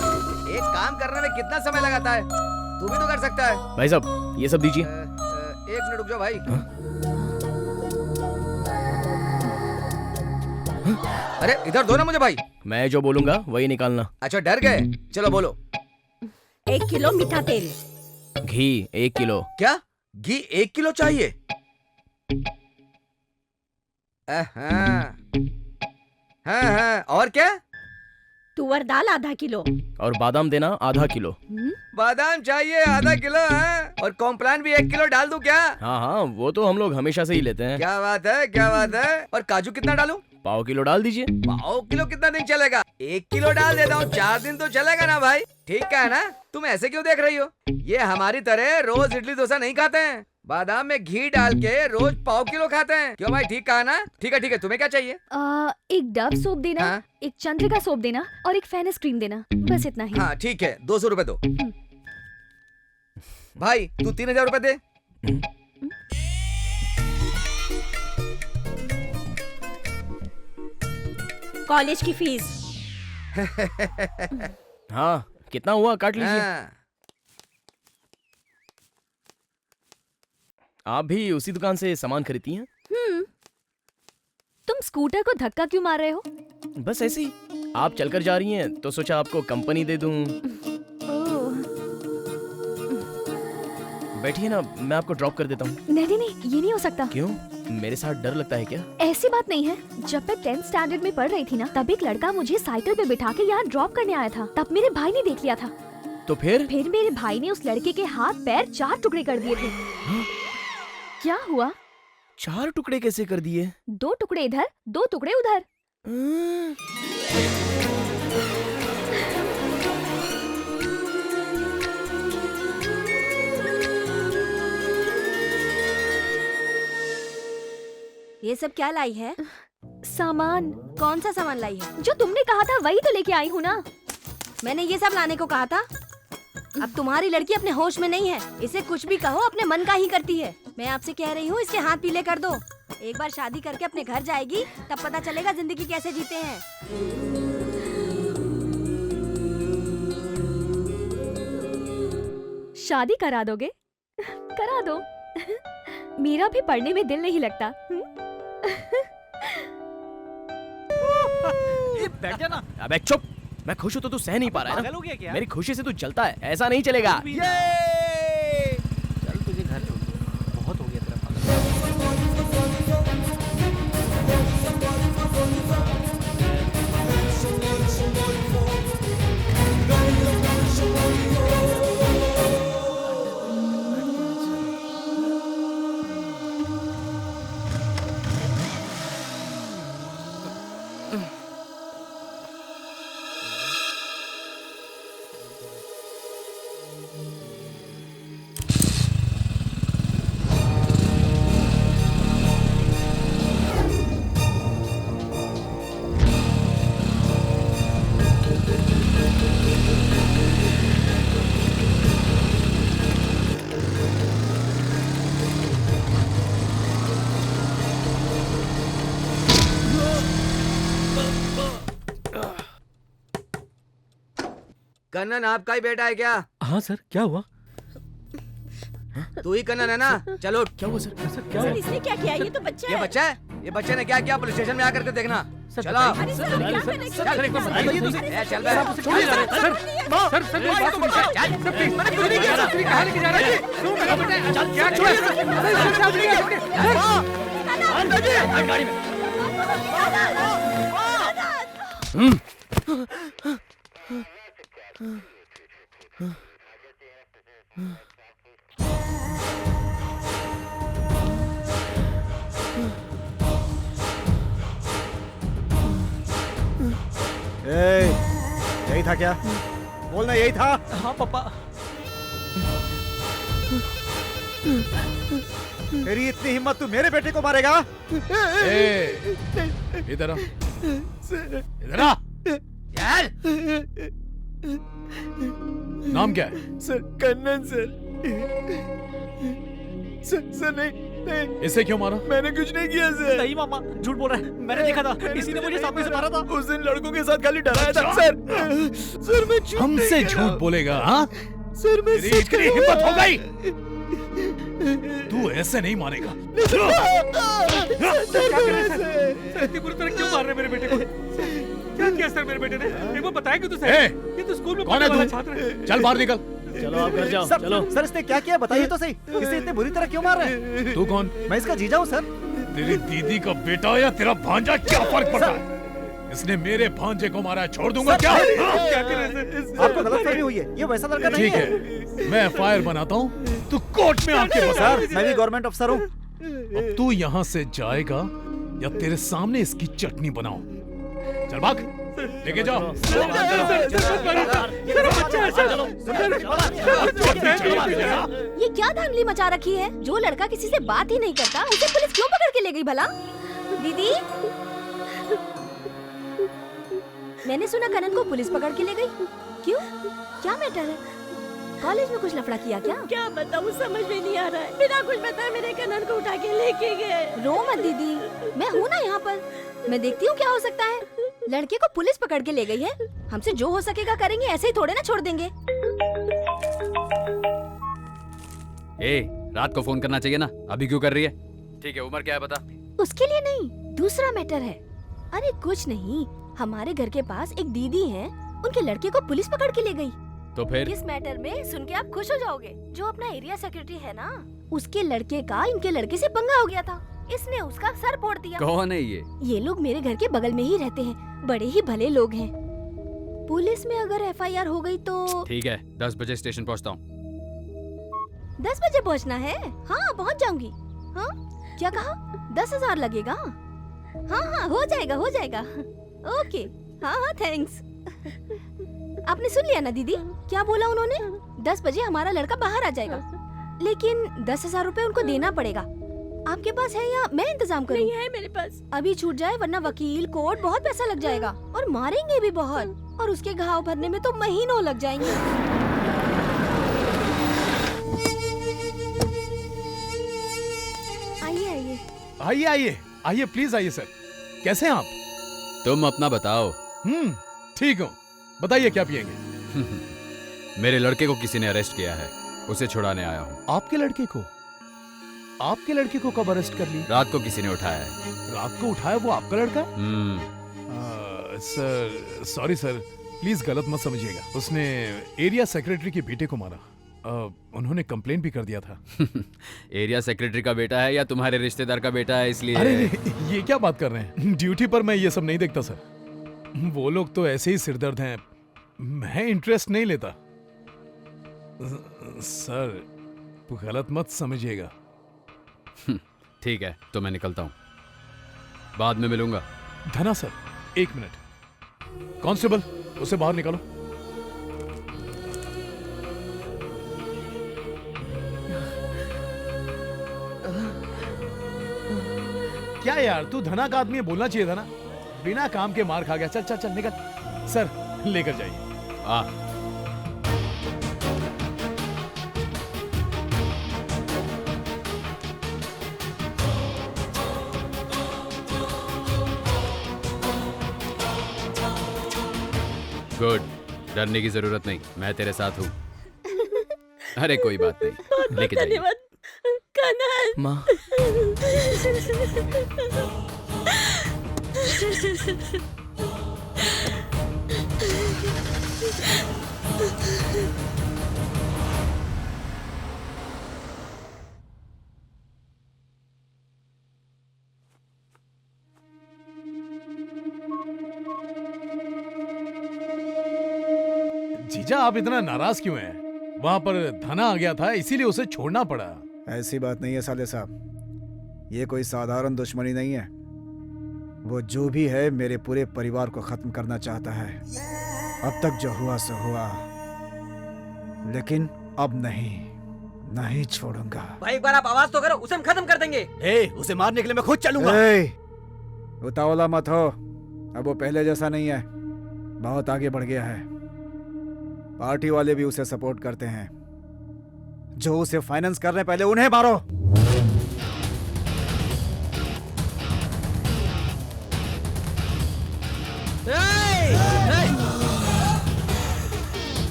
एक काम करने में कितना समय लगाता है, तू भी तो कर सकता है। भाई साहब ये सब दीजिए। एक मिनट रुक जाओ भाई। अरे इधर दो ना मुझे भाई। मैं जो बोलूंगा वही निकालना। अच्छा डर गए, चलो बोलो। 1 किलो मीठा तेल। घी 1 किलो। क्या? घी 1 किलो चाहिए? हाँ हाँ, और क्या? तुअर दाल आधा किलो। और बादाम देना आधा किलो। बादाम चाहिए आधा किलो है, और कॉम्प्लान भी 1 किलो डाल दूं क्या? हाँ हाँ, वो तो हम लोग हमेशा से ही लेते हैं। क्या बात है, क्या बात है। और काजू कितना डालूं? पाव किलो डाल दीजिए। पाव किलो कितना दिन चलेगा? 1 किलो डाल देता हूँ, 4 दिन तो चलेगा ना भाई। ठीक है ना? तुम ऐसे क्यों देख रही हो? ये हमारी तरह रोज इडली डोसा नहीं खाते हैं, बादाम में घी डाल के रोज पाव किलो खाते हैं। क्यों भाई, ठीक कहा ना? ठीक है ठीक है, तुम्हें क्या चाहिए? एक डव सोप देना, हाँ? एक चंद्रिका सोप देना और एक फेनिस क्रीम देना, बस इतना ही। हाँ ठीक है, 200 रुपए दो। भाई तू 3000 रुपए दे। कॉलेज की फीस। हाँ कितना हुआ, काट लीजिए। हाँ। आप भी उसी दुकान से सामान खरीदती हैं? तुम स्कूटर को धक्का क्यों मार रहे हो? बस ऐसे ही, आप चलकर जा रही हैं तो सोचा आपको कंपनी दे दूं। बैठिए ना, मैं आपको ड्रॉप कर देता हूँ। नहीं नहीं, ये नहीं हो सकता। क्यों, मेरे साथ डर लगता है क्या? ऐसी बात नहीं है, जब मैं 10th स्टैंडर्ड में पढ़ रही थी ना, तब एक लड़का मुझे साइकिल पे बिठा के यहाँ ड्रॉप करने आया था। तब मेरे भाई ने देख लिया था। तो फिर मेरे भाई ने उस लड़के के हाथ पैर 4 टुकड़े कर दिए थे। क्या हुआ? 4 टुकड़े कैसे कर दिए? 2 टुकड़े इधर, 2 टुकड़े उधर। ये सब क्या लाई है? सामान। कौन सा सामान लाई है? जो तुमने कहा था वही तो लेके आई हूँ ना। मैंने ये सब लाने को कहा था? अब तुम्हारी लड़की अपने होश में नहीं है, इसे कुछ भी कहो अपने मन का ही करती है। मैं आपसे कह रही हूँ इसके हाथ पीले कर दो। एक बार शादी करके अपने घर जाएगी तब पता चलेगा जिंदगी कैसे जीते हैं। शादी करा दोगे? करा दो। मेरा भी पढ़ने में दिल नहीं लगता। बैठ जा ना। अबे चुप, मैं खुश हूँ तो तू सह नहीं पा रहा है पागल हो गया क्या? मेरी खुशी से तू जलता है, ऐसा नहीं चलेगा। चल तुझे घर छोड़ दूँ, बहुत हो गया तेरा पागल। कन्नन आपका ही बेटा है क्या? हाँ सर, क्या हुआ? तू ही कन्नन है ना? चलो। क्या हुआ सर? सर क्या सर हुआ? इसने क्या किया? ये तो बच्चा ये है। बच्चा है? ये बच्चे ने क्या किया? पुलिस स्टेशन में आकर के देखना। चलो। अरे सर, क्या करें? चल एक बार बताइए तुझे। ए, चल बे। छोड़िए सर, सर मेरी बात सुन। चल सर प्लीज। मैंने कुछ नहीं किया सर। तू कहां लेके जा रहा है? तू मेरा बेटा है। चल क्या छोड़। सर गाड़ी में। यही था क्या? बोलना यही था? हाँ पापा। तेरी इतनी हिम्मत, तू मेरे बेटे को मारेगा? इधर आ, इधर आ। यार नाम क्या है? Sir Kannan sir. सर नहीं नहीं, इसे क्यों मारा? मैंने कुछ नहीं किया सर। नहीं मामा, झूठ बोल रहा है। मैंने देखा था, किसी ने मुझे सामने से मारा था। उस दिन लड़कों के साथ खाली डराया था सर। सर मैं झूठ हमसे नहीं झूठ कहा। बोलेगा? हाँ, सर मैं तेरी सच इतनी कह हिम्मत रहा हो गई? हूँ। तू ऐसे नहीं मानेगा। क्या कर रहे हैं सर? इतनी बुरी तरह क्यों मार रहे हैं मेरे बेटे को? क्या किया सर मेरे बेटे ने? एक बार बताएंगे तो सही। ये तो स्कूल में कौन है पढ़ने वाला तू? छात्र है। चल बाहर निकल। चलो आप घर जाओ। सर, चलो सर इसने क्या किया बताइए तो सही। इसे इतने बुरी तरह क्यों मार रहे हैं? तू कौन? मैं इसका जीजा हूँ सर। तेरी दीदी का बेटा या तेरा भांजा, क्या फर्क पड़ता है? इसने मेरे भांजे को मारा है, छोड़ दूंगा क्या? क्या कर रहे हैं सर? आपको गलतफहमी हुई है, ये वैसा लड़का नहीं ठीक है, मैं एफआईआर बनाता हूँ, तू कोर्ट में आके बता। सर मैं भी गवर्नमेंट अफसर हूँ। अब तू यहाँ से जाएगा या तेरे सामने इसकी चटनी बनाऊं? चल भाग, लेके जाओ। ये क्या धांधली मचा रखी है? जो लड़का किसी से बात ही नहीं करता, उसे पुलिस क्यों पकड़ के ले गई भला? दीदी, मैंने सुना कनन को पुलिस पकड़ के ले गई। क्यों? क्या मैटर है? कॉलेज में कुछ लफड़ा किया क्या? क्या बताऊँ, समझ में नहीं आ रहा है। बिना कुछ बताए मेरे कन्नन को उठा के लेके गए। रो मत दीदी, मैं हूँ ना यहाँ पर। मैं देखती हूँ क्या हो सकता है। लड़के को पुलिस पकड़ के ले गई है, हमसे जो हो सकेगा करेंगे, ऐसे ही थोड़े ना छोड़ देंगे। ए, रात को फोन करना चाहिए ना, अभी क्यों कर रही है? ठीक है, उम्र क्या है बता? उसके लिए नहीं, दूसरा मैटर है। अरे कुछ नहीं, हमारे घर के पास एक दीदी है, उनके लड़के को पुलिस पकड़ के ले गई। तो फिर? इस मैटर में सुन के आप खुश हो जाओगे। जो अपना एरिया सेक्रेटरी है ना, उसके लड़के का इनके लड़के से पंगा हो गया था, इसने उसका सर फोड़ दिया। कौन है ये? ये लोग मेरे घर के बगल में ही रहते हैं, बड़े ही भले लोग हैं। पुलिस में अगर एफआईआर हो गई तो ठीक है, 10 बजे स्टेशन पहुंचता हूँ। 10 बजे पहुंचना है? हाँ पहुंच जाऊंगी। हाँ क्या कहा? 10,000 लगेगा? हाँ हाँ हो जाएगा हो जाएगा। ओके हाँ हाँ थैंक्स। आपने सुन लिया ना दीदी, क्या बोला उन्होंने? 10 बजे हमारा लड़का बाहर आ जाएगा, लेकिन 10,000 रुपए उनको देना पड़ेगा। आपके पास है या मैं इंतजाम करूं? नहीं है मेरे पास। अभी छूट जाए वरना वकील कोर्ट बहुत पैसा लग जाएगा और मारेंगे भी बहुत, और उसके घाव भरने में तो महीनों लग जाएंगे। आइए आइए आइए आइए आइए, प्लीज आइए सर। कैसे हैं आप? तुम अपना बताओ। ठीक हूँ, बताइए क्या पिएंगे? मेरे लड़के को किसी ने अरेस्ट किया है, उसे छुड़ाने आया हूँ। आपके लड़के को? आपके लड़के को कब अरेस्ट कर लिया? रात को किसी ने उठाया है। रात को उठाया? वो आपका लड़का है? सर सॉरी सर, प्लीज गलत मत समझिएगा। उसने एरिया सेक्रेटरी के बेटे को मारा। उन्होंने कंप्लेन भी कर दिया था। एरिया सेक्रेटरी का बेटा है या तुम्हारे रिश्तेदार का बेटा है, इसलिए? अरे ये क्या बात कर रहे हैं? ड्यूटी पर मैं ये सब नहीं देखता सर। वो लोग तो ऐसे ही सिरदर्द हैं, मैं इंटरेस्ट नहीं लेता। सर गलत मत समझिएगा। ठीक है, तो मैं निकलता हूँ, बाद में मिलूंगा। धना सर, 1 मिनट। कांस्टेबल, उसे बाहर निकालो। क्या यार, तू धना का आदमी है, बोलना चाहिए था ना। बिना काम के मार खा गया। चल चल चल निकल। सर लेकर जाइए। गुड, डरने की जरूरत नहीं, मैं तेरे साथ हूँ। अरे कोई बात नहीं, लेके जाइए। धन्यवाद कनन। माँ। जीजा आप इतना नाराज क्यों हैं? वहां पर धना आ गया था इसीलिए उसे छोड़ना पड़ा। ऐसी बात नहीं है साले साहब, ये कोई साधारण दुश्मनी नहीं है। वो जो भी है मेरे पूरे परिवार को खत्म करना चाहता है। अब तक जो हुआ सो हुआ, लेकिन अब नहीं छोड़ूंगा। भाई एक बार आप आवाज तो करो, उसे हम खत्म कर देंगे। उसे मारने के लिए मैं खुद चलूंगा। उतावला मत हो, अब वो पहले जैसा नहीं है, बहुत आगे बढ़ गया है। पार्टी वाले भी उसे सपोर्ट करते हैं। जो उसे फाइनेंस कर रहे हैं पहले उन्हें मारो।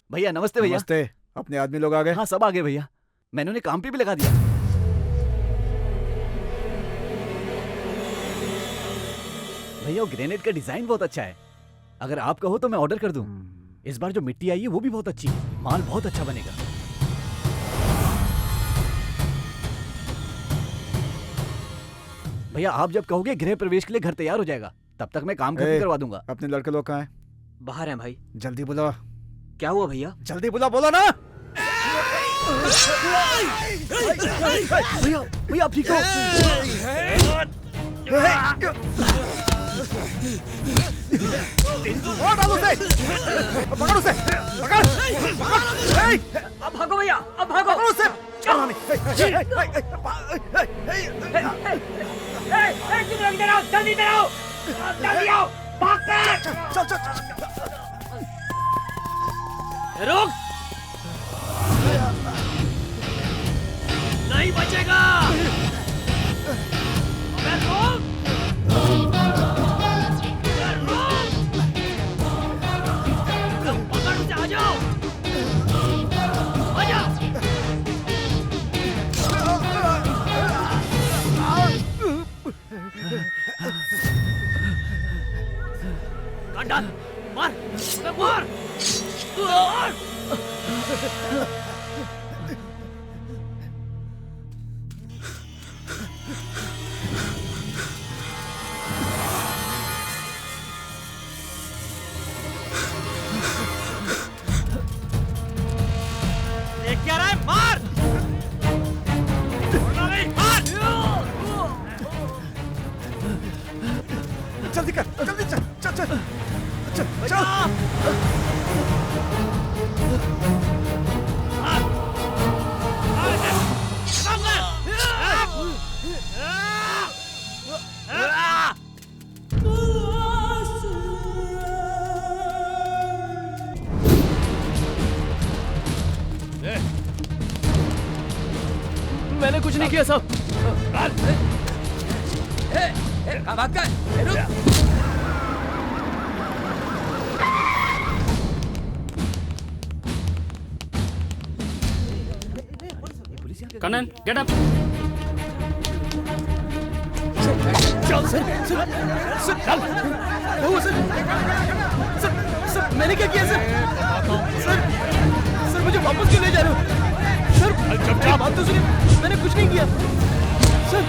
भैया नमस्ते भैया। नमस्ते। अपने आदमी लोग आ गए? हाँ सब आ गए भैया, मैंने उन्हें काम पे भी लगा दिया। भैया वो ग्रेनेड का डिजाइन बहुत अच्छा है, अगर आप कहो तो मैं ऑर्डर कर दूं। इस बार जो मिट्टी आई है वो भी बहुत अच्छी है, माल बहुत अच्छा बनेगा। भैया आप जब कहोगे गृह प्रवेश के लिए घर तैयार हो जाएगा, तब तक मैं काम खत्म करवा दूंगा। अपने लड़के लोग कहाँ हैं? बाहर हैं भाई। जल्दी बुला। क्या हुआ भैया? जल्दी बुला, बोलो ना। भैया भैया आप ठीक हो? पकड़ उसे, पकड़। अब भागो भैया, अब भागो। पकड़ उसे। इधर आओ, जल्दी इधर आओ, जल्दी आओ, भाग कर। चल। रुक, नहीं बचेगा। अबे रुक, पकड़ उसे, आ जाओ, आ जाओ। काट, मार, मार। क्या रहा है? मार! मार! जल्दी कर, जल्दी चल। मैंने कुछ नहीं किया साहब। भाग कर, रुक। Kanan, get up. चल सर, सर मैंने क्या किया सर मुझे वापस क्यों ले जा रहे हो सर? बात तो सुनिए, मैंने कुछ नहीं किया सर।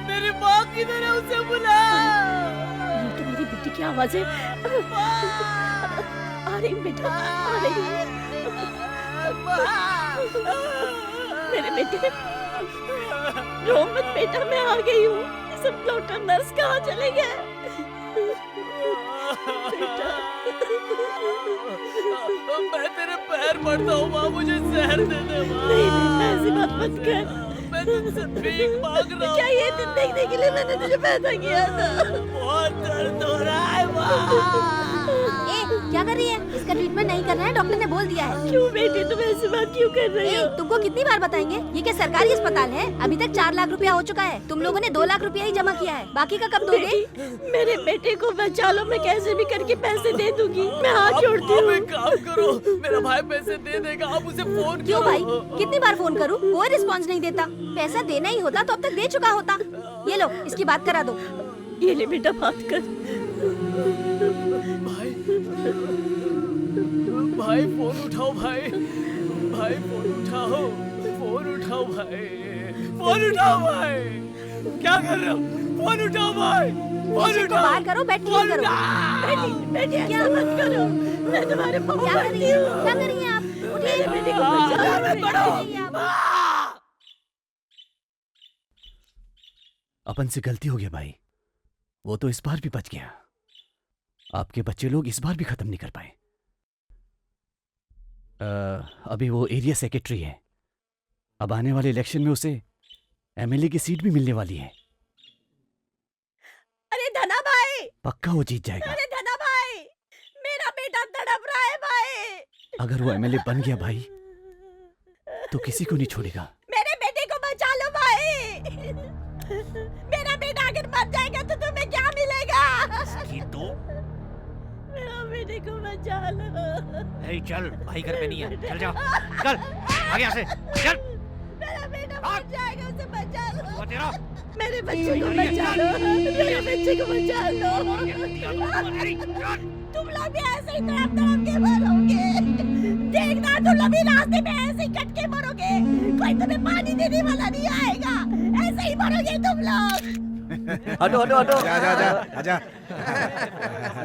मेरी माँ किधर है, उसे बुला। ये तो मेरी बेटी की आवाज है। आ रही बेटा, आ रही। मेरे बेटे, रो मत बेटा, मैं आ गई हूँ। सब डॉक्टर नर्स कहाँ चले गए? मैं तेरे पैर पड़ता हूँ माँ, मुझे जहर दे दे माँ। नहीं बेटा, ऐसी बात मत कर। मैं तुझसे भीख मांग रहा हूँ। क्या ये दिन देखने के लिए मैंने तुझे पैदा किया था? बहुत दर्द हो रहा है माँ। क्या कर रही है? इसका ट्रीटमेंट नहीं करना है, डॉक्टर ने बोल दिया है। क्यों बेटी, तुम ऐसी बात क्यों कर रही हो? तुमको कितनी बार बताएंगे? ये क्या सरकारी अस्पताल है? अभी तक 4 लाख रुपया हो चुका है। तुम लोगों ने 2 लाख रुपया ही जमा किया है, बाकी का कब दोगे? मेरे बेटे को बचा लो, मैं कैसे भी करके पैसे दे दूंगी। मैं हाथ जोड़ती हूँ। एक काम करो, मेरा भाई पैसे दे देगा, आप उसे फोन क्यों भाई, कितनी बार फोन करूँ? कोई रिस्पॉन्स नहीं देता। पैसा देना ही होता तो अब तक दे चुका होता। ये लो, इसकी बात करा दो। ये ले बेटा, बात कर। भाई फोन उठाओ भाई, भाई फोन उठाओ, फोन उठाओ भाई, फोन उठाओ भाई। क्या कर रहे हो? फोन उठाओ भाई, फोन उठाओ। बाहर करो, बैठ क्लीन करो। बेटी, बेटी ऐसा मत करो, मैं तुम्हारे पाँव क्या कर रही पड़ती हैं? हूँ। क्या कर रही हैं आप? उठिए। मेरे बेटे को बचाओ। अपन से गलती हो गया भाई, वो तो इस बार भी बच गया। आपके बच्चे लोग इस बार भी खत्म नहीं कर पाए। अभी वो एरिया सेक्रेटरी है। अब आने वाले इलेक्शन में उसे एमएलए की सीट भी मिलने वाली है। अरे धना भाई, पक्का वो जीत जाएगा। अरे धना भाई, मेरा बेटा तड़प रहा है भाई। अगर वो एमएलए बन गया भाई तो किसी को नहीं छोड़ेगा। मेरे बेटे को बचा लो भाई। मेरा बेटा अगर मर जाएगा तो तुम्हें क्या मिलेगा? मेरा बेटे को बचा लो। चल, भाई घर पे नहीं है, चल जाओ, चल आगे यहाँ से, चल। मेरा बेटा मर जाएगा, उसे बचा लो। मेरे बच्चे को बचा लो, मेरे बच्चे को बचा लो। तुम लोग भी ऐसे ही तड़प तड़प के मरोगे। देखना, तुम लोग भी रास्ते में ऐसे ही कट के मरोगे। कोई तुम्हें पानी देने वाला नहीं आएगा, ऐसे ही मरोगे तुम लोग। हटो हटो हटो। जा जा जा आजा।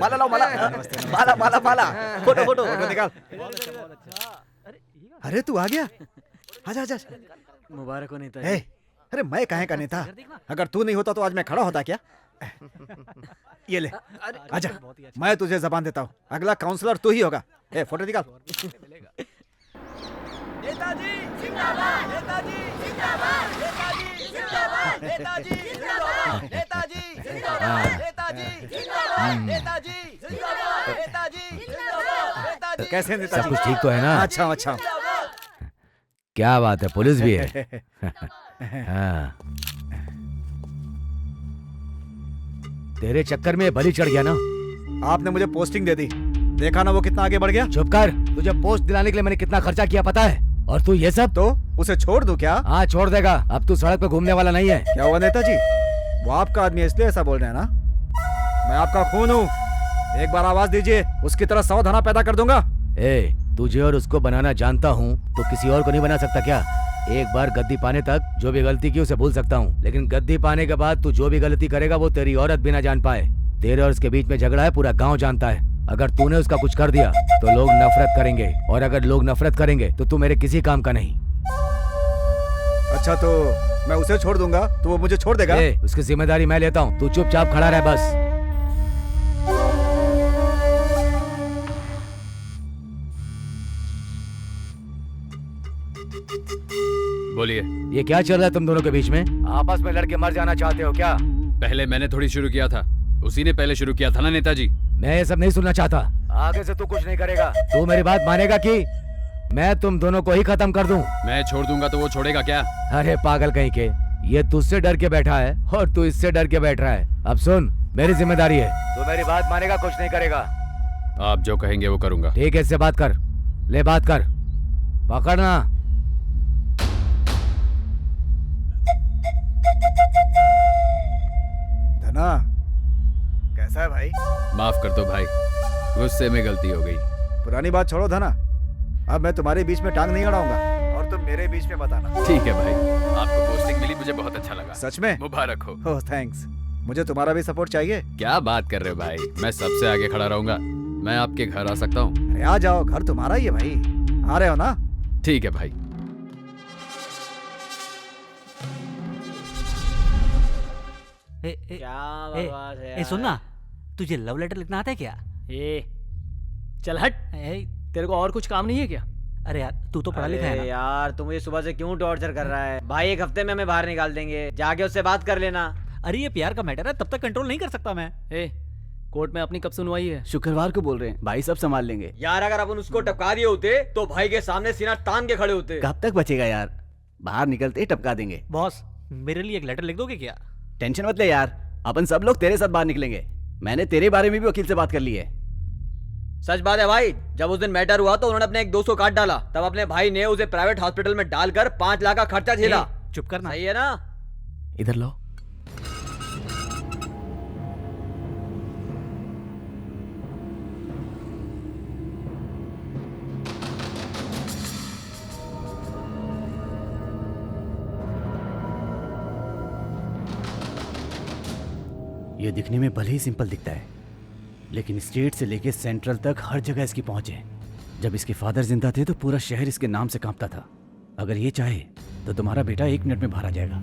माला लाओ, माला माला माला माला। फोटो फोटो फोटो निकाल। अरे तू आ गया, आजा आजा। मुबारक हो नेता। अरे मैं काहे का नेता? अगर तू नहीं होता तो आज मैं खड़ा होता क्या? ये ले, आजा। मैं तुझे जबान देता हूँ, अगला काउंसलर तू ही होगा। फोटो निकाल। नेताजी जिंदाबाद, नेताजी जिंदाबाद, नेताजी जिंदाबाद, नेताजी जिंदाबाद, नेताजी जिंदाबाद, नेताजी जिंदाबाद, नेताजी जिंदाबाद, नेताजी जिंदाबाद, नेताजी। कैसे नेताजी? सब कुछ ठीक तो है ना? अच्छा अच्छा। क्या बात है, पुलिस भी है। हाँ। तेरे चक्कर में बलि चढ़ गया ना। आपने मुझे पोस्टिंग दे दी, देखा ना वो कितना आगे बढ़ गया। चुप कर, तुझे पोस्ट दिलाने के लिए मैंने कितना खर्चा किया पता है? और तू ये सब? तो उसे छोड़ दूं क्या? हाँ छोड़ देगा, अब तू सड़क पे घूमने वाला नहीं है। क्या हुआ नेताजी? वो आपका आदमी है इसलिए ऐसा बोल रहे हैं ना? मैं आपका खून हूँ, एक बार आवाज दीजिए, उसकी तरह 100 धना पैदा कर दूंगा। तुझे और उसको बनाना जानता हूँ तो किसी और को नहीं बना सकता क्या? एक बार गद्दी पाने तक जो भी गलती की उसे भूल सकता हूँ, लेकिन गद्दी पाने के बाद तू जो भी गलती करेगा वो तेरी औरत भी ना जान पाए। तेरे और उसके बीच में झगड़ा है, पूरा गांव जानता है। अगर तूने उसका कुछ कर दिया तो लोग नफरत करेंगे, और अगर लोग नफरत करेंगे तो तू मेरे किसी काम का नहीं। अच्छा तो मैं उसे छोड़ दूंगा तो वो मुझे छोड़ देगा? उसकी जिम्मेदारी मैं लेता हूँ, तू चुपचाप खड़ा रह बस। बोलिए, ये क्या चल रहा है तुम दोनों के बीच में? आपस में लड़के मर जाना चाहते हो क्या? पहले मैंने थोड़ी शुरू किया था, उसी ने पहले शुरू किया था ना नेताजी। मैं ये सब नहीं सुनना चाहता, आगे से तू कुछ नहीं करेगा। तू मेरी बात मानेगा कि मैं तुम दोनों को ही खत्म कर दूं? मैं छोड़ दूंगा तो वो छोड़ेगा क्या? अरे पागल कहीं के, ये तुझसे डर के बैठा है और तू इससे डर के बैठ रहा है। अब सुन, मेरी जिम्मेदारी है, तू मेरी बात मानेगा, कुछ नहीं करेगा। आप जो कहेंगे वो करूंगा। ठीक है, इससे बात कर, ले बात कर, पकड़ना। धना कैसा है भाई? माफ कर दो भाई, गुस्से में गलती हो गई। पुरानी बात छोड़ो धना, अब मैं तुम्हारे बीच में टांग नहीं अड़ाऊंगा और तुम मेरे बीच में बताना। ठीक है भाई, आपको पोस्टिंग मिली, मुझे बहुत अच्छा लगा। सच में? मुबारक हो। ओह थैंक्स, मुझे तुम्हारा भी सपोर्ट चाहिए। क्या बात कर रहे हो भाई, मैं सबसे आगे खड़ा रहूंगा। मैं आपके घर आ सकता हूँ? अरे आ जाओ, घर तुम्हारा ही है भाई, आ रहे हो ना? ठीक है भाई। क्या सुन ना, तुझे लव लेटर लिखना आता है क्या? ए, चल हट। तेरे को और कुछ काम नहीं है क्या? अरे यार तू तो पढ़ा लिखा है ना? यार तू मुझे सुबह से क्यों टॉर्चर कर रहा है? भाई एक हफ्ते में हमें बाहर निकाल देंगे, जाके उससे बात कर लेना। अरे ये प्यार का मैटर है, तब तक कंट्रोल नहीं कर सकता मैं। कोर्ट में अपनी कब सुनवाई है? शुक्रवार को बोल रहे हैं, भाई सब संभाल लेंगे। यार अगर अपन उसको टपका दिए होते तो भाई के सामने सीना तान के खड़े होते। कब तक बचेगा यार, बाहर निकलते ही टपका देंगे। बॉस मेरे लिए एक लेटर लिख दोगे क्या? टेंशन मत ले यार, अपन सब लोग तेरे साथ बाहर निकलेंगे। मैंने तेरे बारे में भी वकील से बात कर ली है। सच बात है भाई, जब उस दिन मैटर हुआ तो उन्होंने अपने एक दोस्त को काट डाला, तब अपने भाई ने उसे प्राइवेट हॉस्पिटल में डालकर 5 लाख का खर्चा झेला। चुप करना। सही है ना? इधर लो। ये दिखने में भले ही सिंपल दिखता है, लेकिन स्टेट से लेके सेंट्रल तक हर जगह इसकी पहुंच है। जब इसके फादर जिंदा थे तो पूरा शहर इसके नाम से कांपता था। अगर ये चाहे तो तुम्हारा बेटा 1 मिनट में बाहर आ जाएगा।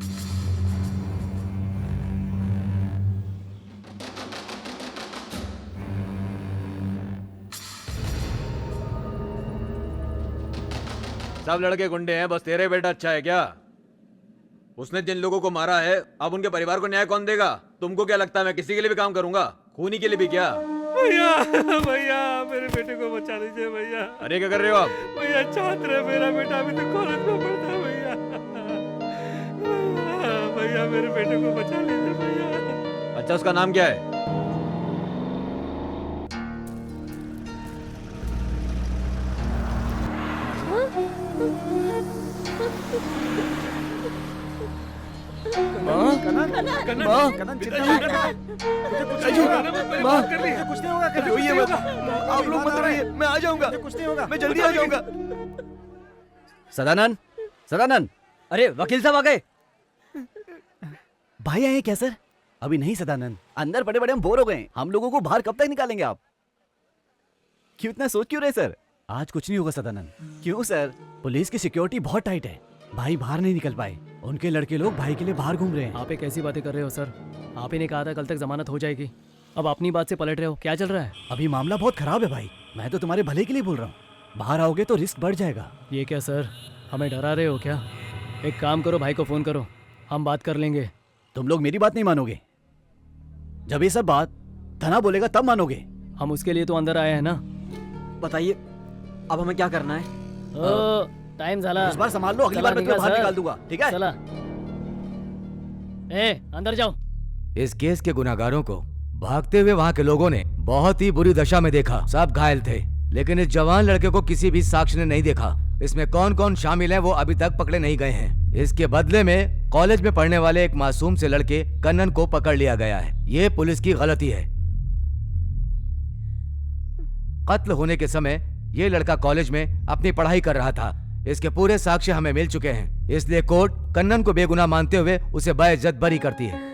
सब लड़के गुंडे हैं, बस तेरे बेटा अच्छा है क्या? उसने जिन लोगों को मारा है अब उनके परिवार को न्याय कौन देगा? तुमको क्या लगता है मैं किसी के लिए भी काम करूंगा? खूनी के लिए भी क्या? भैया भैया मेरे बेटे को बचा लीजिए भैया। अरे क्या कर रहे हो आप? भैया छात्र है मेरा बेटा, अभी तो कॉलेज में पढ़ता है भैया। भैया मेरे बेटे को बचा लीजिए भैया। अच्छा उसका नाम क्या है? आप लोग मत रहिए, मैं आ जाऊंगा। कुछ नहीं होगा, मैं जल्दी आ जाऊंगा। सदानंद, सदानंद। अरे वकील साहब आ गए। भाई आए क्या सर? अभी नहीं सदानंद, अंदर पड़े पड़े हम बोर हो गए। हम लोगों को बाहर कब तक निकालेंगे आप? क्यों इतना सोच क्यों रहे सर? आज कुछ नहीं होगा सदानंद। क्यों सर? पुलिस की सिक्योरिटी बहुत टाइट है, भाई बाहर नहीं निकल पाए। उनके लड़के लोग भाई के लिए बाहर घूम रहे हैं। आप एक ऐसी बातें कर रहे हो सर? आप ही ने कहा था कल तक जमानत हो जाएगी, अब अपनी बात से पलट रहे हो, क्या चल रहा है? अभी मामला बहुत खराब है भाई, मैं तो तुम्हारे भले के लिए बोल रहा हूँ। बाहर आओगे तो रिस्क बढ़ जाएगा। ये क्या सर, हमें डरा रहे हो क्या? एक काम करो, भाई को फोन करो, हम बात कर लेंगे। तुम लोग मेरी बात नहीं मानोगे। जब ये सब बात धना बोलेगा तब मानोगे। हम उसके लिए तो अंदर आए हैं ना। बताइए अब हमें क्या करना है? टाइम झाला। इस बार संभाल लो, अगली बार मैं तुम्हें बाहर निकाल दूंगा, ठीक है? चला। अंदर जाओ। इस केस के गुनाहगारों को भागते हुए वहाँ के लोगों ने बहुत ही बुरी दशा में देखा। सब घायल थे, लेकिन इस जवान लड़के को किसी भी साक्ष्य ने नहीं देखा। इसमें कौन कौन शामिल है वो अभी तक पकड़े नहीं गए हैं। इसके बदले में कॉलेज में पढ़ने वाले एक मासूम से लड़के कन्नन को पकड़ लिया गया है। ये पुलिस की गलती है। कत्ल होने के समय ये लड़का कॉलेज में अपनी पढ़ाई कर रहा था। इसके पूरे साक्ष्य हमें मिल चुके हैं, इसलिए कोर्ट कन्नन को बेगुनाह मानते हुए उसे बाइज्जत बरी करती है।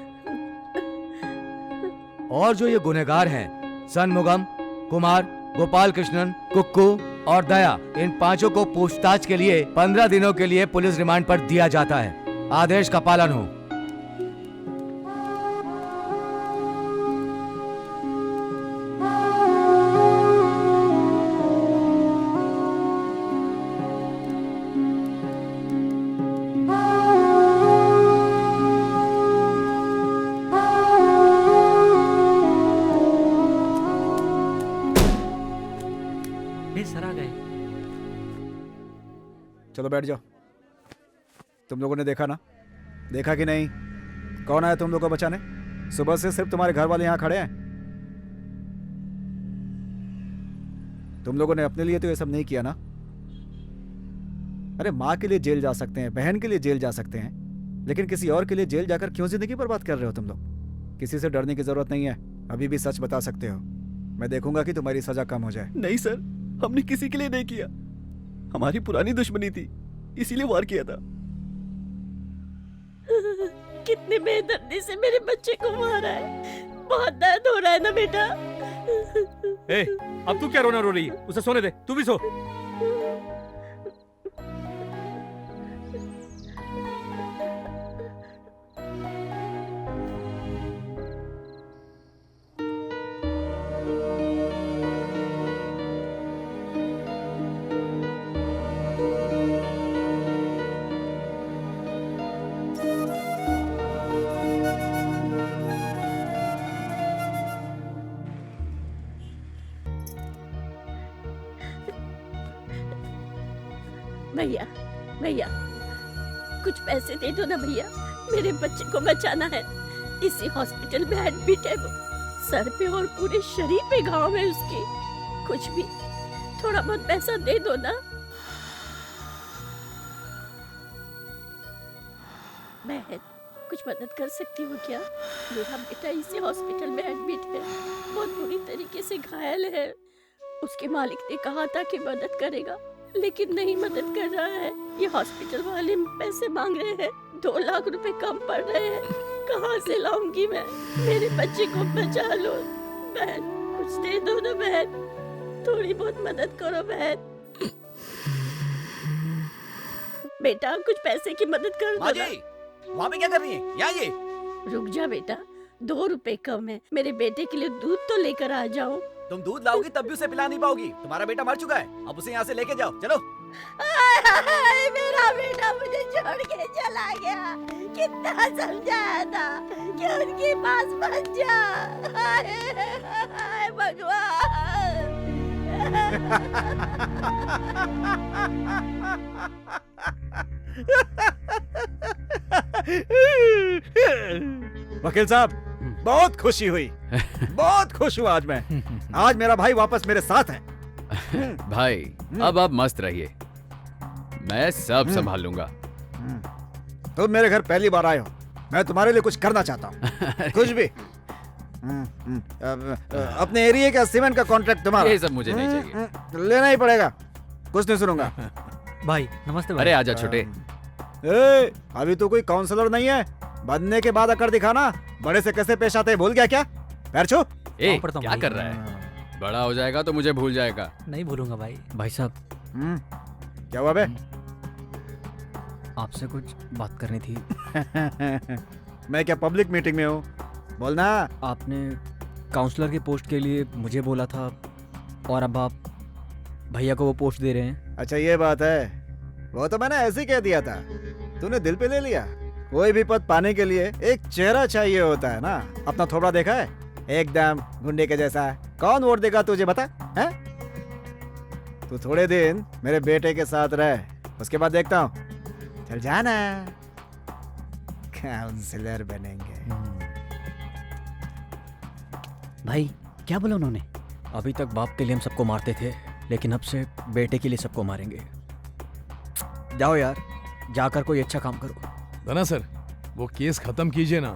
और जो ये गुनहगार हैं, सनमुगम, कुमार, गोपाल कृष्णन, कुक्कू और दया, इन पांचों को पूछताछ के लिए 15 दिनों के लिए पुलिस रिमांड पर दिया जाता है। आदेश का पालन हो। सर आ गए। चलो बैठ जाओ। तुम लोगों ने देखा ना, देखा कि नहीं? कौन आया तुम लोगों को बचाने? सुबह से सिर्फ तुम्हारे घर वाले यहाँ खड़े हैं। तुम लोगों ने अपने लिए तो ये सब नहीं किया ना। अरे माँ के लिए जेल जा सकते हैं, बहन के लिए जेल जा सकते हैं, लेकिन किसी और के लिए जेल जाकर क्यों जिंदगी बर्बाद कर रहे हो तुम लोग? किसी से डरने की जरूरत नहीं है, अभी भी सच बता सकते हो। मैं देखूंगा कि तुम्हारी सजा कम हो जाए। नहीं सर, हमने किसी के लिए नहीं किया, हमारी पुरानी दुश्मनी थी, इसीलिए वार किया था। कितनी बेदर्दी से मेरे बच्चे को मारा है, बहुत दर्द हो रहा है ना बेटा। अब तू क्या रोना रो रही है? उसे सोने दे, तू भी सो। भैया भैया कुछ पैसे दे दो ना भैया, मेरे बच्चे को बचाना है। इसी हॉस्पिटल में एडमिट है वो, सर पे और पूरे शरीर पे घाव है उसके। कुछ भी थोड़ा बहुत पैसा दे दो ना। बहन कुछ मदद कर सकती हो क्या? मेरा बेटा इसी हॉस्पिटल में एडमिट है, बहुत बुरी तरीके से घायल है। उसके मालिक ने कहा था कि मदद करेगा, लेकिन नहीं मदद कर रहा है। ये हॉस्पिटल वाले पैसे मांग रहे हैं, 2 लाख रुपए कम पड़ रहे हैं। कहाँ से लाऊंगी मैं? मेरे बच्चे को बचा लो बहन, कुछ दे दो ना बहन, थोड़ी बहुत मदद करो बहन। बेटा कुछ पैसे की मदद कर दो ना। वहाँ पे क्या कर रही है? यहाँ ये रुक जा बेटा, 2 रुपए कम है, मेरे बेटे के लिए दूध तो लेकर आ जाओ। तुम दूध लाओगी तब भी उसे पिला नहीं पाओगी। तुम्हारा बेटा मर चुका है, अब उसे यहाँ से लेके जाओ। चलो। मेरा बेटा मुझे छोड़ के चला गया, कितना समझाया था कि उनके पास मत जा। हाय वकील साहब बहुत खुशी हुई, बहुत खुश हूँ आज मैं। आज मेरा भाई वापस मेरे साथ है। भाई अब आप मस्त रहिए, मैं सब संभाल लूंगा। तुम मेरे घर पहली बार आए हो, मैं तुम्हारे लिए कुछ करना चाहता हूँ, कुछ भी। अपने एरिया का सीमेंट का कॉन्ट्रैक्ट तुम्हारा। ये सब मुझे नहीं चाहिए, लेना ही पड़ेगा, कुछ नहीं सुनूंगा। भाई नमस्ते भाई। अरे आजा छोटे। अभी तो कोई काउंसलर नहीं है, बनने के बाद अकड़ दिखाना। बड़े से कैसे पेश आते हैं भूल गया क्या? पैर छू। क्या कर रहा है? बड़ा हो जाएगा तो मुझे भूल जाएगा। नहीं भूलूंगा भाई। भाई साहब क्या हुआ बे? आपसे कुछ बात करनी थी। मैं क्या पब्लिक मीटिंग में हूँ? बोलना। आपने काउंसलर की पोस्ट के लिए मुझे बोला था और अब आप भैया को वो पोस्ट दे रहे हैं। अच्छा ये बात है, वो तो मैंने ऐसे ही कह दिया था, तूने दिल पे ले लिया। कोई भी पद पाने के लिए एक चेहरा चाहिए होता है ना। अपना थोबड़ा देखा है? एकदम गुंडे के जैसा है। कौन वोट देगा तुझे बता है? तू थोड़े दिन मेरे बेटे के साथ रह, उसके बाद देखता हूँ। चल जाना, काउंसलर बनेंगे। भाई क्या बोला उन्होंने? अभी तक बाप के लिए हम सबको मारते थे, लेकिन अब से बेटे के लिए सबको मारेंगे। जाओ यार, जाकर कोई अच्छा काम करो। धना सर, वो केस खत्म कीजिए ना।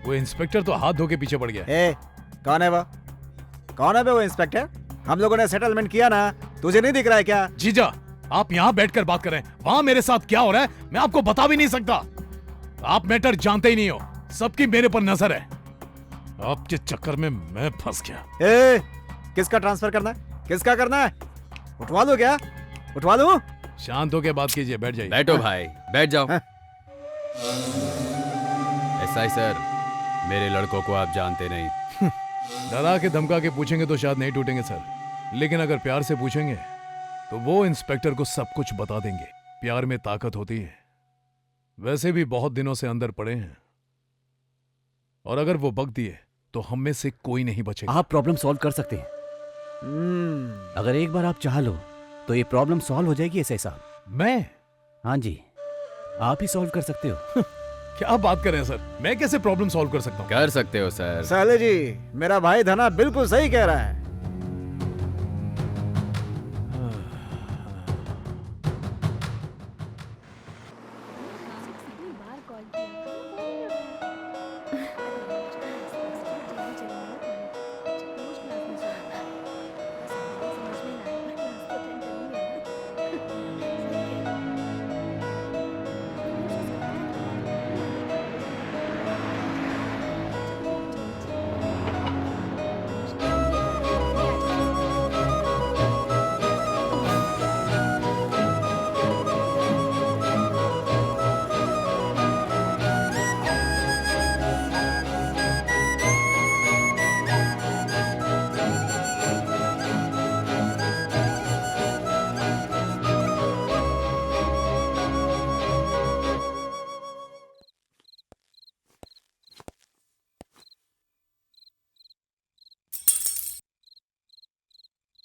वो इंस्पेक्टर तो हाथ धो के पीछे पड़ गया। कौन है वो? कौन है वो इंस्पेक्टर? हम लोगों ने सेटलमेंट किया ना, तुझे नहीं दिख रहा है क्या? जीजा, आप यहाँ बैठकर बात कर रहे हैं, वहाँ मेरे साथ क्या हो रहा है मैं आपको बता भी नहीं सकता। आप मैटर जानते ही नहीं हो, सबकी मेरे पर नजर है। आपके चक्कर में मैं फंस गया। किसका ट्रांसफर करना है? किसका करना है? उठवा लो क्या? उठवा लो? शांत होकर बात कीजिए, बैठ जाइए। बैठो भाई, बैठ जाओ। एसआई सर, मेरे लड़कों को आप जानते नहीं। डरा के धमका के पूछेंगे तो शायद नहीं टूटेंगे सर, लेकिन अगर प्यार से पूछेंगे तो वो इंस्पेक्टर को सब कुछ बता देंगे। प्यार में ताकत होती है। वैसे भी बहुत दिनों से अंदर पड़े हैं, और अगर वो बक दिए तो हम में से कोई नहीं बचेगा। आप प्रॉब्लम सॉल्व कर सकते हैं। अगर एक बार आप चाह लो तो ये प्रॉब्लम सॉल्व हो जाएगी। एसआई साहब, मैं? हाँ जी, आप ही सॉल्व कर सकते हो। क्या बात कर रहे हैं सर, मैं कैसे प्रॉब्लम सॉल्व कर सकता हूँ? कर सकते हो सर। साले जी, मेरा भाई धना बिल्कुल सही कह रहा है।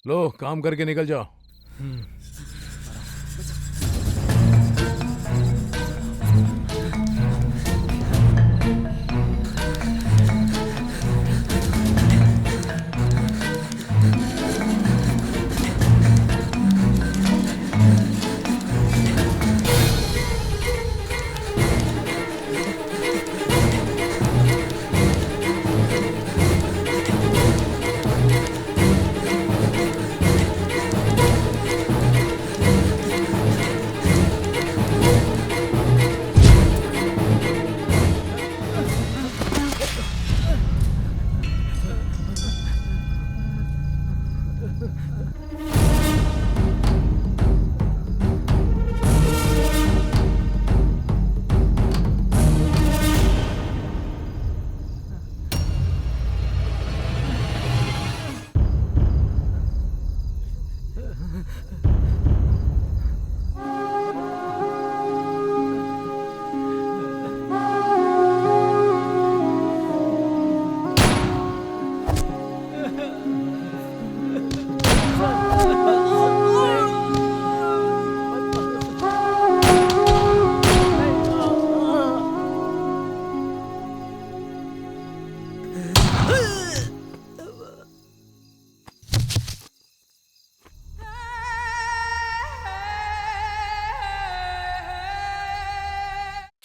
लो, काम करके निकल जाओ।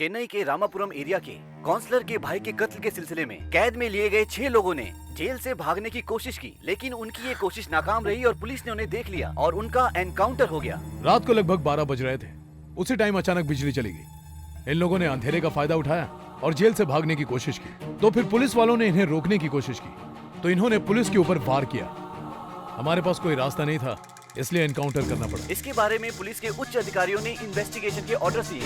चेन्नई के रामापुरम एरिया के काउंसलर के भाई के कत्ल के सिलसिले में कैद में लिए गए 6 लोगों ने जेल से भागने की कोशिश की, लेकिन उनकी ये कोशिश नाकाम रही और पुलिस ने उन्हें देख लिया और उनका एनकाउंटर हो गया। रात को लगभग 12 बज रहे थे। उसी टाइम अचानक बिजली चली गई। इन लोगों ने अंधेरे का फायदा उठाया और जेल से भागने की कोशिश की। तो फिर पुलिस वालों ने इन्हें रोकने की कोशिश की, तो इन्होंने पुलिस के ऊपर वार किया। हमारे पास कोई रास्ता नहीं था, इसलिए एनकाउंटर करना पड़ा। इसके बारे में पुलिस के उच्च अधिकारियों ने इन्वेस्टिगेशन के ऑर्डर दिए।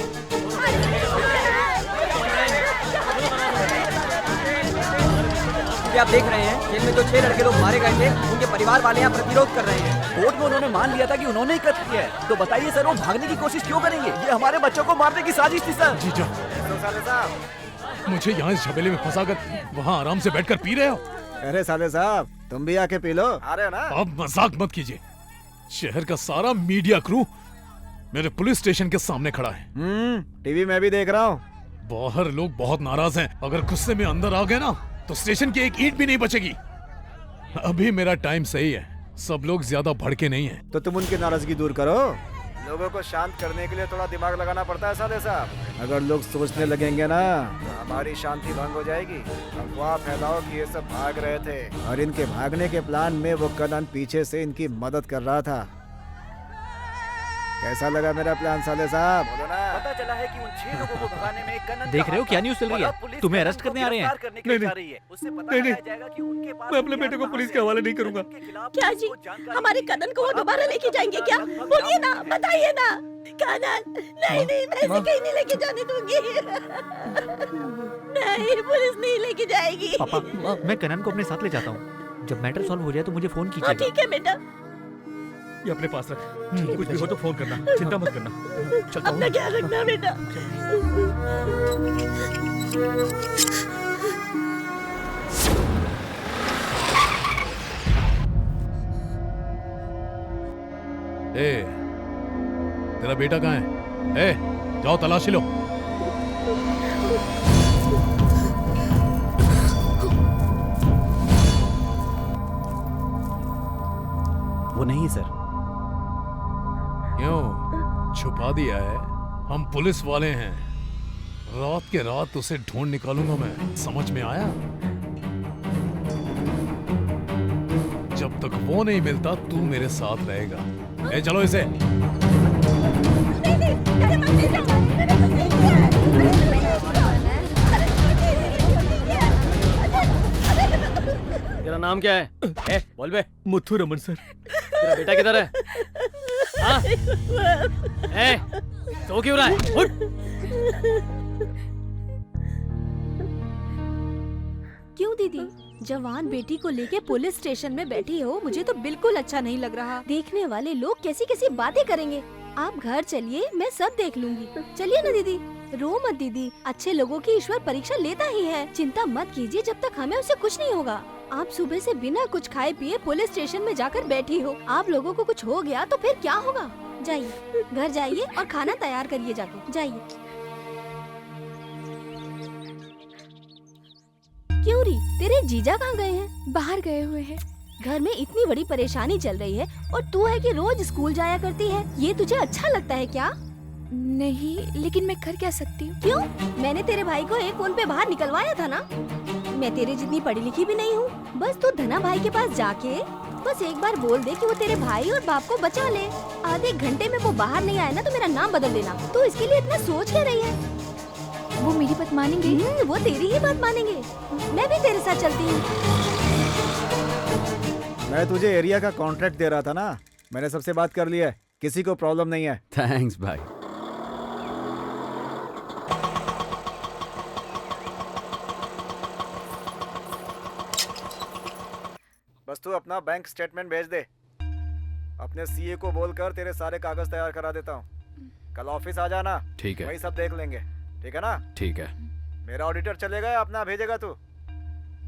आप देख रहे हैं जेल में जो 6 लड़के लोग मारे गए थे, उनके परिवार वाले यहाँ प्रतिरोध कर रहे हैं। कोर्ट में उन्होंने मान लिया था कि उन्होंने ही कत्ल किया है, तो बताइए सर वो भागने की कोशिश क्यों करेंगे? ये हमारे बच्चों को मारने की साजिश थी सर। जीजा, मुझे यहाँ इस झमेले में फंसाकर वहाँ आराम से बैठकर पी रहे हो। अरे साले साहब, तुम भी आके पी लो। आ रहे हो ना? अब मजाक मत कीजिए। शहर का सारा मीडिया क्रू मेरे पुलिस स्टेशन के सामने खड़ा है। टीवी में भी देख रहा हूँ। बाहर लोग बहुत नाराज हैं। अगर गुस्से में अंदर आ गए ना तो स्टेशन की एक ईंट भी नहीं बचेगी। अभी मेरा टाइम सही है, सब लोग ज्यादा भड़के नहीं हैं। तो तुम उनकी नाराजगी दूर करो। लोगों को शांत करने के लिए थोड़ा दिमाग लगाना पड़ता है साले साहब। अगर लोग सोचने लगेंगे ना तो हमारी शांति भंग हो जाएगी। अफवाह फैलाओ कि ये सब भाग रहे थे और इनके भागने के प्लान में वो कनन पीछे से इनकी मदद कर रहा था। कैसा लगा मेरा प्लान साले साहब? बोलो ना। पता चला है कि उन 6 लोगों को भगाने में कनन देख रहे हो क्या न्यूज़ चल रही है? तुम्हें अरेस्ट करने आ रहे हैं? नहीं, मैं अपने बेटे को पुलिस के हवाले नहीं करूंगा। क्या जी, हमारे कनन को वो दोबारा लेके जाएंगे क्या? बोलिए ना, बताइए ना। कनन, नहीं नहीं, मैं इसे कहीं नहीं लेके जाने दूंगी। नहीं, पुलिस नहीं लेके जाएगी। पापा, मैं कनन को अपने साथ ले जाता हूँ। जब मैटर सॉल्व हो जाए तो मुझे फोन कीजिएगा। ठीक है बेटा, ये अपने पास रख। कुछ भी हो तो फोन करना, चिंता मत करना। चलता हूँ। अपना ख्याल रखना बेटा। ए, तेरा बेटा कहाँ है? ए, जाओ तलाशी लो। वो नहीं सर। क्यों छुपा दिया है? हम पुलिस वाले हैं। रात के रात उसे ढूंढ निकालूंगा मैं। समझ में आया? जब तक वो नहीं मिलता तू मेरे साथ रहेगा। ए, चलो इसे। तेरा नाम क्या है? ए, बोल बे। मुथु रमन सर। तेरा बेटा किधर है? हाँ? ए, सो क्यों रहा है? उठ। क्यों दीदी, जवान बेटी को लेके पुलिस स्टेशन में बैठी हो, मुझे तो बिल्कुल अच्छा नहीं लग रहा। देखने वाले लोग कैसी कैसी बातें करेंगे। आप घर चलिए, मैं सब देख लूंगी। चलिए ना दीदी। रो मत दीदी, अच्छे लोगों की ईश्वर परीक्षा लेता ही है। चिंता मत कीजिए, जब तक हमें उसे कुछ नहीं होगा। आप सुबह से बिना कुछ खाए पिए पुलिस स्टेशन में जाकर बैठी हो। आप लोगों को कुछ हो गया तो फिर क्या होगा? जाइए, घर जाइए और खाना तैयार करिए जाके। जाइए। क्यों री, तेरे जीजा कहाँ गए हैं? बाहर गए हुए हैं। घर में इतनी बड़ी परेशानी चल रही है और तू है कि रोज स्कूल जाया करती है। ये तुझे अच्छा लगता है क्या? नहीं, लेकिन मैं कर क्या सकती हूँ? क्यों? मैंने तेरे भाई को एक फोन पे बाहर निकलवाया था ना। मैं तेरे जितनी पढ़ी लिखी भी नहीं हूँ। बस तू धना भाई के पास जाके बस एक बार बोल दे कि वो तेरे भाई और बाप को बचा ले। आधे घंटे में वो बाहर नहीं आए ना तो मेरा नाम बदल देना। तू इसके लिए इतना सोच क्या रही है? वो मेरी बात मानेंगे? वो तेरी ही बात मानेंगे। मैं भी तेरे साथ चलती हूँ। मैं तुझे एरिया का कॉन्ट्रैक्ट दे रहा था ना, मैंने सबसे बात कर ली है। किसी को प्रॉब्लम नहीं है। थैंक्स भाई। बस तू अपना बैंक स्टेटमेंट भेज दे। अपने सीए को बोलकर तेरे सारे कागज तैयार करा देता हूँ। कल ऑफिस आ जाना। ठीक है। वही सब देख लेंगे। ठीक है ना? ठीक है। मेरा ऑडिटर चलेगा या अपना भेजेगा तू?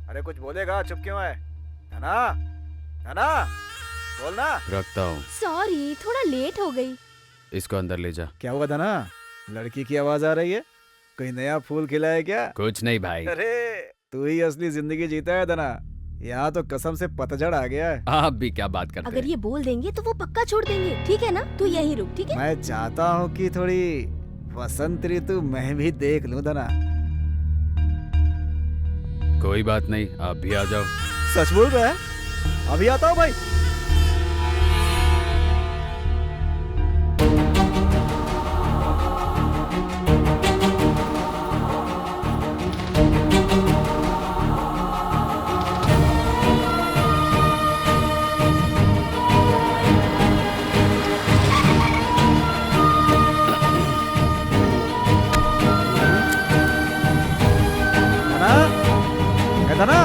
अरे कुछ बोलेगा, चुप क्यों है? धना, धना, बोलना। रखता हूँ। सॉरी, थोड़ा लेट हो गई। इसको अंदर ले जा। क्या हुआ धना? लड़की की आवाज आ रही है। कोई नया फूल खिला है क्या? कुछ नहीं भाई। अरे तू ही असली जिंदगी जीता है धना। यहाँ तो कसम से पतझड़ आ गया है। आप भी क्या बात करते अगर ये बोल देंगे तो वो पक्का छोड़ देंगे। ठीक है ना? तू यही रुक। ठीक है? मैं चाहता हूँ कि थोड़ी बसंत ऋतु मैं भी देख लूं धना। कोई बात नहीं, आप भी आ जाओ। सच बोल रहा है? अभी आता हूँ भाई। धना,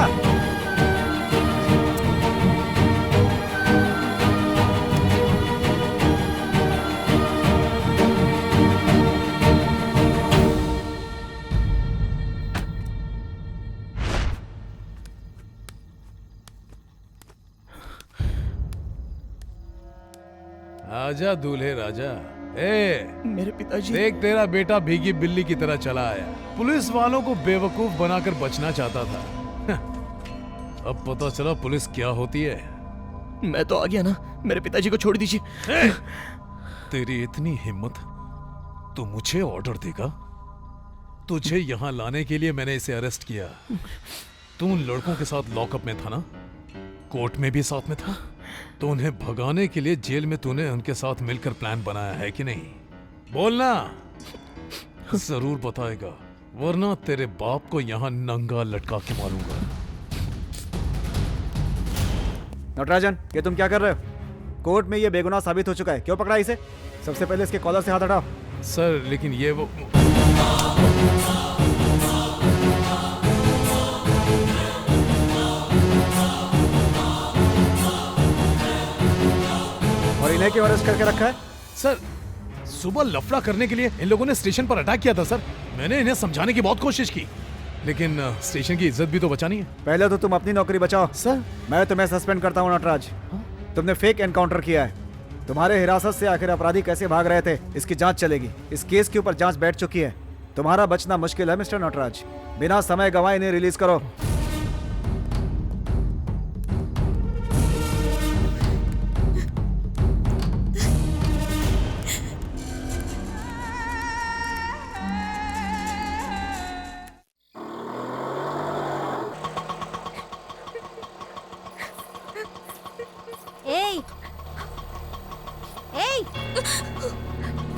आजा दूल्हे राजा। ए मेरे पिताजी, देख तेरा बेटा भीगी बिल्ली की तरह चला आया। पुलिस वालों को बेवकूफ बनाकर बचना चाहता था। अब पता चला पुलिस क्या होती है। मैं तो आ गया ना, मेरे पिताजी को छोड़ दीजिए। तेरी इतनी हिम्मत, तू मुझे ऑर्डर देगा? तुझे यहाँ लाने के लिए मैंने इसे अरेस्ट किया। तू उन लड़कों के साथ लॉकअप में था ना, कोर्ट में भी साथ में था, तो उन्हें भगाने के लिए जेल में तूने उनके साथ मिलकर प्लान बनाया है कि नहीं? बोलना। जरूर बताएगा, वरना तेरे बाप को यहाँ नंगा लटका के मारूंगा। नटराजन, ये तुम क्या कर रहे हो? कोर्ट में ये बेगुनाह साबित हो चुका है, क्यों पकड़ा इसे? सबसे पहले इसके कॉलर से हाथ हटाओ। सर लेकिन ये वो और इन्हें क्यों अरेस्ट करके रखा है? सर सुबह लफड़ा करने के लिए इन लोगों ने स्टेशन पर अटैक किया था सर। मैंने इन्हें समझाने की बहुत कोशिश की, लेकिन स्टेशन की इज्जत भी तो बचानी है। पहले तो तुम अपनी नौकरी बचाओ। सर मैं तुम्हें सस्पेंड करता हूँ नटराज। तुमने फेक एनकाउंटर किया है। तुम्हारे हिरासत से आखिर अपराधी कैसे भाग रहे थे, इसकी जांच चलेगी। इस केस के ऊपर जांच बैठ चुकी है। तुम्हारा बचना मुश्किल है मिस्टर नटराज। बिना समय गंवाए इन्हें रिलीज करो।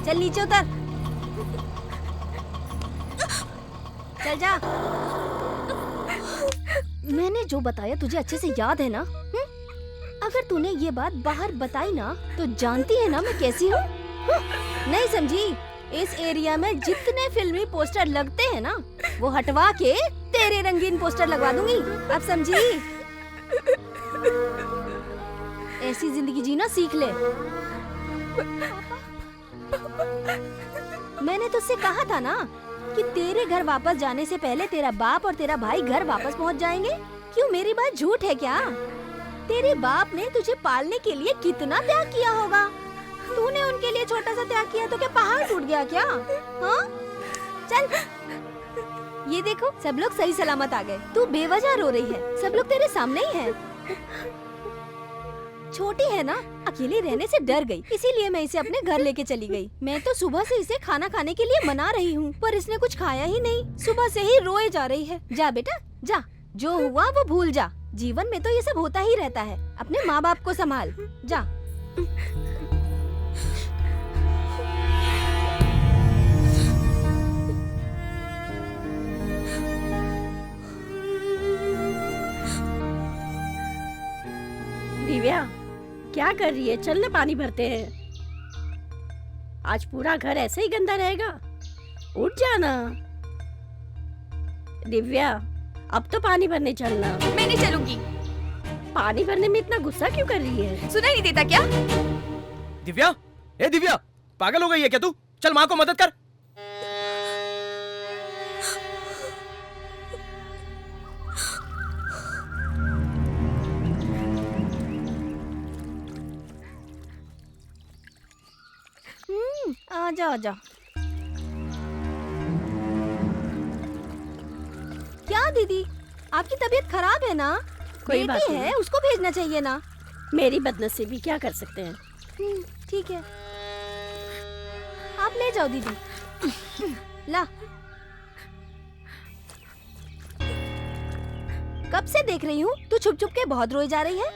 चल नीचे उतर, चल जा। मैंने जो बताया तुझे अच्छे से याद है ना? अगर तूने ये बात बाहर बताई ना तो जानती है ना मैं कैसी हूँ? नहीं समझी? इस एरिया में जितने फिल्मी पोस्टर लगते हैं ना वो हटवा के तेरे रंगीन पोस्टर लगवा दूंगी। अब समझी? ऐसी जिंदगी जीना सीख ले। मैंने तुझसे कहा था ना कि तेरे घर वापस जाने से पहले तेरा बाप और तेरा भाई घर वापस पहुंच जाएंगे। क्यों मेरी बात झूठ है क्या? तेरे बाप ने तुझे पालने के लिए कितना त्याग किया होगा। तूने उनके लिए छोटा सा त्याग किया तो क्या पहाड़ टूट गया क्या? हाँ? चल, ये देखो सब लोग सही सलामत आ गए। तू बेवजह रो रही है, सब लोग तेरे सामने ही है। छोटी है ना, अकेले रहने से डर गई, इसीलिए मैं इसे अपने घर लेके चली गई। मैं तो सुबह से इसे खाना खाने के लिए मना रही हूँ, पर इसने कुछ खाया ही नहीं। सुबह से ही रोए जा रही है। जा बेटा जा, जो हुआ वो भूल जा। जीवन में तो ये सब होता ही रहता है। अपने माँ बाप को संभाल, जा। दिव्या, क्या कर रही है? चल ना पानी भरते हैं। आज पूरा घर ऐसे ही गंदा रहेगा। उठ जाना। दिव्या, अब तो पानी भरने चलना। मैं नहीं चलूंगी। पानी भरने में इतना गुस्सा क्यों कर रही है? सुनाई नहीं देता क्या? दिव्या, ए दिव्या, पागल हो गई है क्या तू? चल माँ को मदद कर। आजा आजा। क्या दीदी, आपकी तबीयत खराब है ना? कोई बात बेटी नहीं। है, उसको भेजना चाहिए ना। मेरी बदनसीबी भी क्या कर सकते हैं। ठीक है, आप ले जाओ दीदी। ला। कब से देख रही हूँ तू छुप छुप के बहुत रोई जा रही है।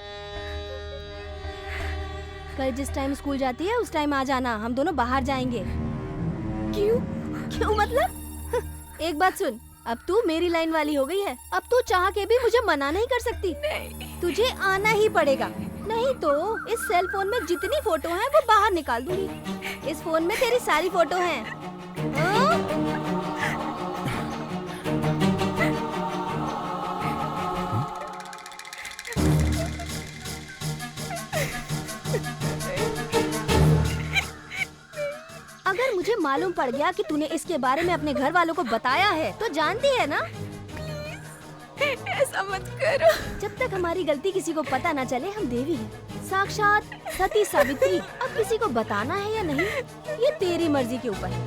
कल जिस टाइम स्कूल जाती है उस टाइम आ जाना, हम दोनों बाहर जाएंगे। क्यों? क्यों मतलब? एक बात सुन, अब तू मेरी लाइन वाली हो गई है। अब तू चाह के भी मुझे मना नहीं कर सकती। तुझे आना ही पड़ेगा, नहीं तो इस सेल फोन में जितनी फोटो हैं वो बाहर निकाल दूंगी। इस फोन में तेरी सारी फोटो हैं। अगर मुझे मालूम पड़ गया कि तूने इसके बारे में अपने घर वालों को बताया है तो जानती है ना, ऐसा मत करो। जब तक हमारी गलती किसी को पता ना चले हम देवी हैं, साक्षात सती सावित्री। अब किसी को बताना है या नहीं ये तेरी मर्जी के ऊपर है।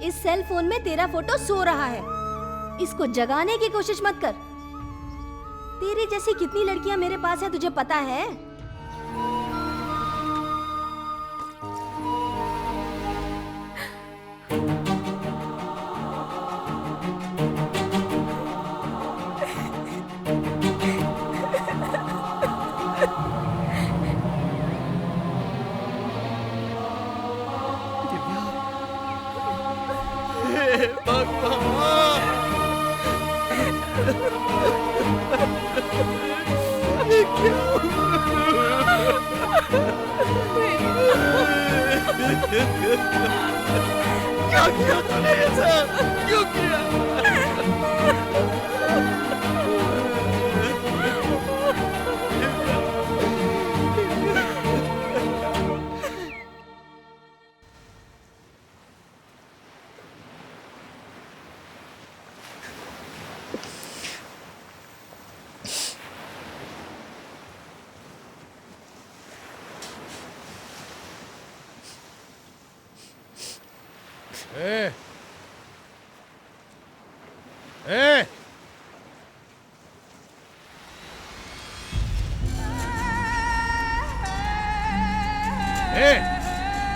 इस सेल फोन में तेरा फोटो सो रहा है, इसको जगाने की कोशिश मत कर। तेरी जैसी कितनी लड़कियां मेरे पास है तुझे पता है? क्या किया तूने ऐसा? क्यों किया? ए! ए! ए!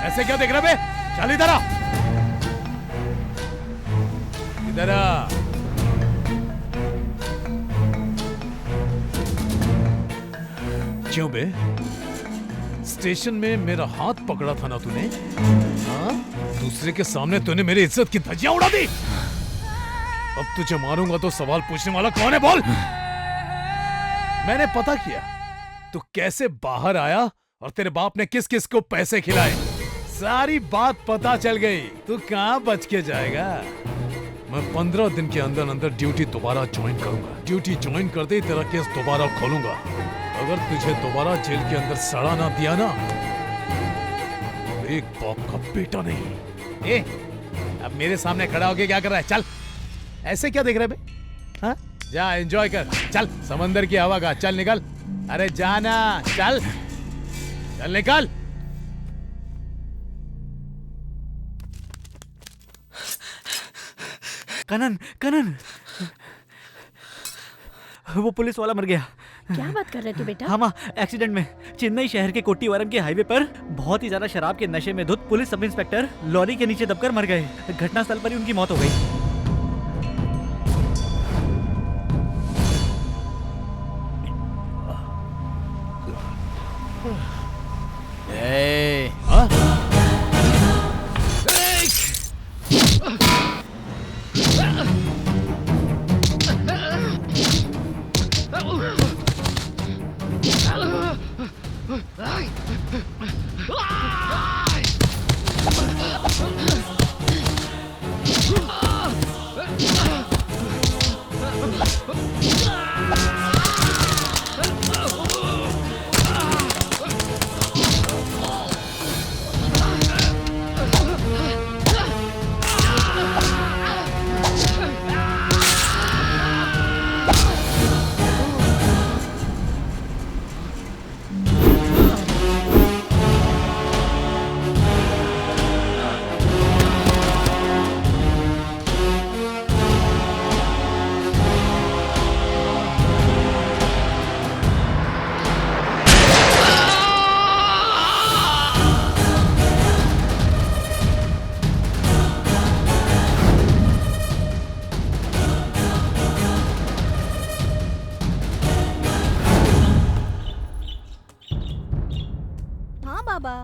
ऐसे क्या देख रहा बे? चल इधर आ। इधर आ। क्यों बे? स्टेशन में मेरा हाथ पकड़ा था ना तूने? हाँ? दूसरे के सामने तूने मेरी इज्जत की धज्जियां उड़ा दी। अब तुझे मारूंगा तो सवाल पूछने वाला कौन है बोल? मैंने पता किया तू कैसे बाहर आया और तेरे बाप ने किस किस को पैसे खिलाए। सारी बात पता चल गई। तू कहां बच के जाएगा? मैं 15 दिन के अंदर अंदर ड्यूटी दोबारा ज्वाइन करूंगा। ड्यूटी ज्वाइन करते ही तेरा केस दोबारा खोलूंगा। अगर तुझे दोबारा जेल के अंदर सड़ा ना दिया ना, एक बाप का बेटा नहीं। ए, अब मेरे सामने खड़ा होके क्या कर रहा है? चल, ऐसे क्या देख रहे बे? हाँ? जा एंजॉय कर। चल समंदर की हवा का। चल निकल। अरे जाना। चल चल निकल। कनन, कनन, वो पुलिस वाला मर गया। क्या बात कर रहे थे बेटा? हाँ माँ, एक्सीडेंट में चेन्नई शहर के कोट्टीवरम के हाईवे पर बहुत ही ज्यादा शराब के नशे में धुत पुलिस सब इंस्पेक्टर लॉरी के नीचे दबकर मर गए। घटनास्थल पर ही उनकी मौत हो गई। बाबा।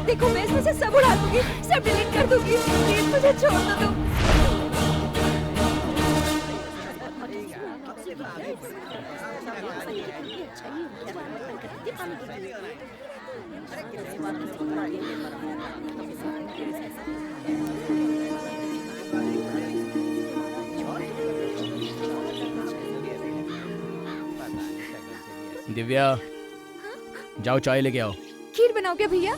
देखो मैं इसमें से सब उड़ा दूंगी, सब डिलीट कर दूंगी। प्लीज मुझे छोड़ दो तुम। दिव्या, जाओ चाय लेके आओ। खीर बनाओ क्या भैया?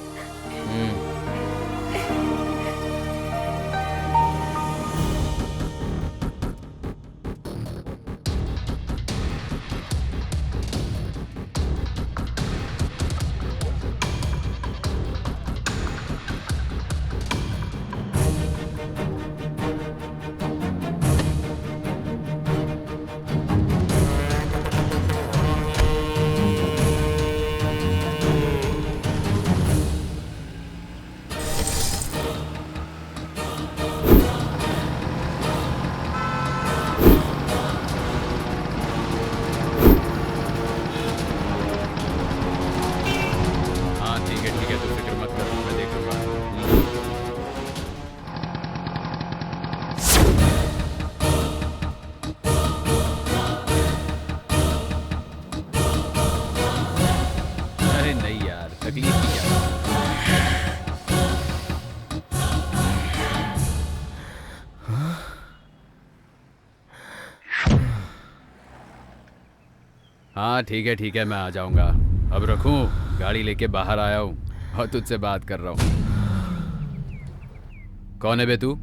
हाँ ठीक है मैं आ जाऊंगा। अब रखूं, गाड़ी लेके बाहर आया हूँ और तुझसे बात कर रहा हूँ। कौन है बे तू?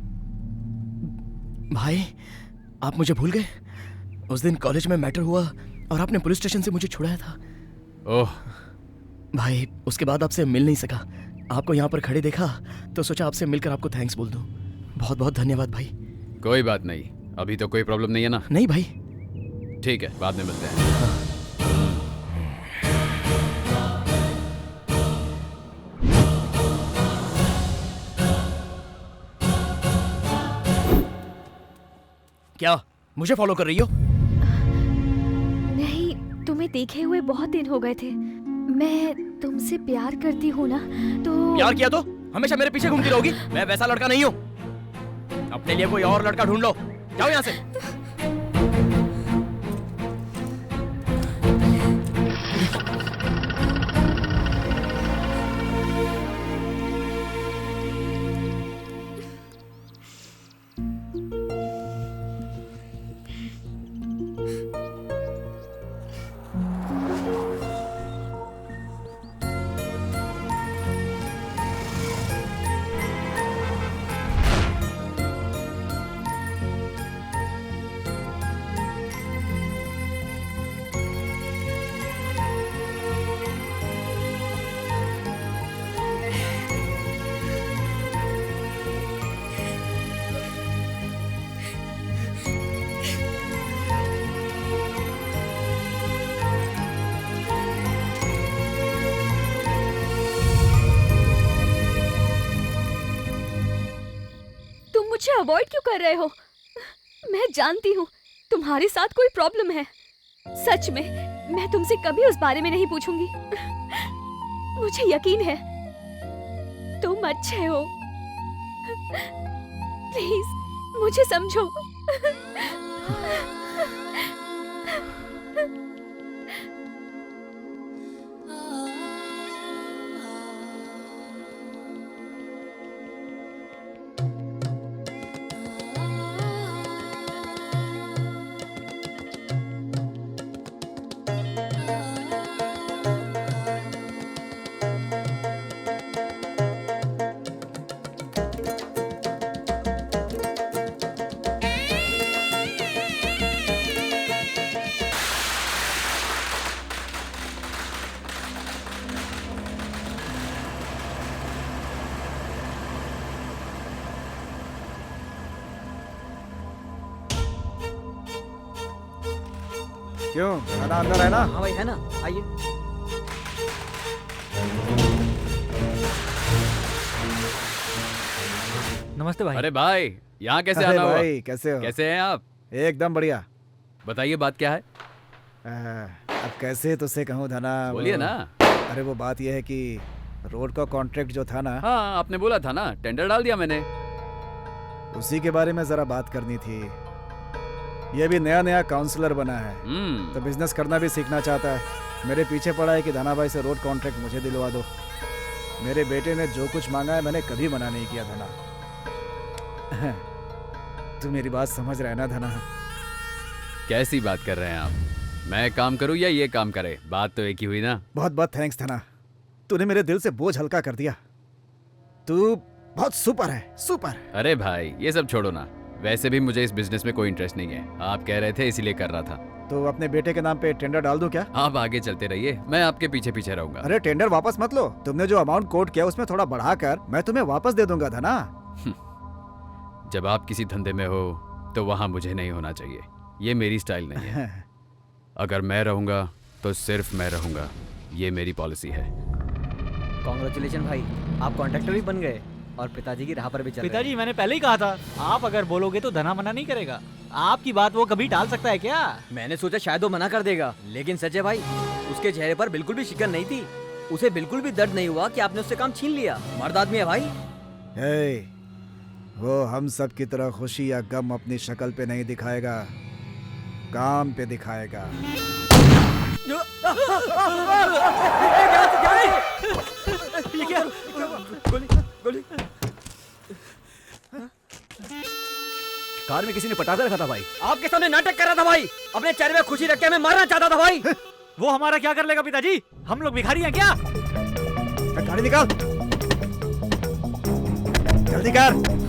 भाई आप मुझे भूल गए? उस दिन कॉलेज में मैटर हुआ और आपने पुलिस स्टेशन से मुझे छुड़ाया था। ओह भाई, उसके बाद आपसे मिल नहीं सका। आपको यहाँ पर खड़े देखा तो सोचा आपसे मिलकर आपको थैंक्स बोल दूं। बहुत बहुत धन्यवाद भाई। कोई बात नहीं, अभी तो कोई प्रॉब्लम नहीं है ना? नहीं भाई। ठीक है, बाद में मिलते हैं। क्या मुझे फॉलो कर रही हो? नहीं, तुम्हें देखे हुए बहुत दिन हो गए थे। मैं तुमसे प्यार करती हूँ ना, तो प्यार किया तो हमेशा मेरे पीछे घूमती रहोगी? मैं वैसा लड़का नहीं हूँ। अपने लिए कोई और लड़का ढूंढ लो, जाओ यहाँ से। मुझे अवॉइड क्यों कर रहे हो? मैं जानती हूँ तुम्हारे साथ कोई प्रॉब्लम है। सच में मैं तुमसे कभी उस बारे में नहीं पूछूंगी। मुझे यकीन है तुम अच्छे हो। प्लीज मुझे समझो। क्यों, खाना अंदर है ना? हाँ भाई है ना, आइए। नमस्ते भाई। अरे भाई, यहाँ कैसे अरे आना हुआ? भाई, कैसे हो? कैसे हैं आप? एकदम बढ़िया। बताइए बात क्या है? अब कैसे तुझसे कहूँ धना? बोलिए ना। अरे वो बात यह है कि रोड का कॉन्ट्रैक्ट जो था ना, हाँ, आपने बोला था ना, टेंडर डाल दिया मैंने। उसी के बारे में जरा बात करनी थी। ये भी नया नया काउंसलर बना है तो बिजनेस करना भी सीखना चाहता है। मेरे पीछे पड़ा है कि धना भाई से रोड कॉन्ट्रैक्ट मुझे दिलवा दो। मेरे बेटे ने जो कुछ मांगा है मैंने कभी मना नहीं किया धना। तू मेरी बात समझ रहा है ना धना? कैसी बात कर रहे हैं आप? मैं काम करूं या ये काम करे? बात तो एक ही हुई ना। बहुत बहुत थैंक्स धना, तूने मेरे दिल से बोझ हल्का कर दिया। तू बहुत सुपर है, सुपर। अरे भाई, ये सब छोड़ो ना। वैसे भी मुझे इस बिजनेस में कोई इंटरेस्ट नहीं है। आप कह रहे थे इसीलिए कर रहा था। तो अपने बेटे के नाम पे टेंडर डाल दूं क्या? आप आगे चलते रहिए, मैं आपके पीछे पीछे रहूंगा। अरे टेंडर वापस मत लो। तुमने जो अमाउंट कोट किया उसमें थोड़ा बढ़ाकर मैं तुम्हें वापस दे दूंगा धना। जब आप किसी धंधे में हो तो वहां मुझे नहीं होना चाहिए। ये मेरी स्टाइल नहीं है। अगर मैं रहूंगा तो सिर्फ मैं रहूंगा, ये मेरी पॉलिसी है। कॉन्ग्रेचुलेशन भाई, आप कॉन्ट्रैक्टर भी बन गए और पिताजी की राह पर भी चल रहे हैं। पिताजी, मैंने पहले ही कहा था, आप अगर बोलोगे तो धना मना नहीं करेगा। आपकी बात वो कभी टाल सकता है क्या? मैंने सोचा शायद वो मना कर देगा, लेकिन सच है भाई, उसके चेहरे पर बिल्कुल भी शिकन नहीं थी। उसे बिल्कुल भी दर्द नहीं हुआ कि आपने उससे काम छीन लिया। मर्द आदमी है भाई। वो हम सब की तरह खुशी या गम अपनी शक्ल पे नहीं दिखाएगा, काम पे दिखाएगा। ये क्या? गोली, गोली। कार में किसी ने पटाखा रखा था भाई। आपके सामने नाटक कर रहा था भाई। अपने चेहरे में खुशी रख के हमें मारना चाहता था भाई। वो हमारा क्या कर लेगा पिताजी? हम लोग भिखारी हैं क्या? गाड़ी निकाल, जल्दी कर।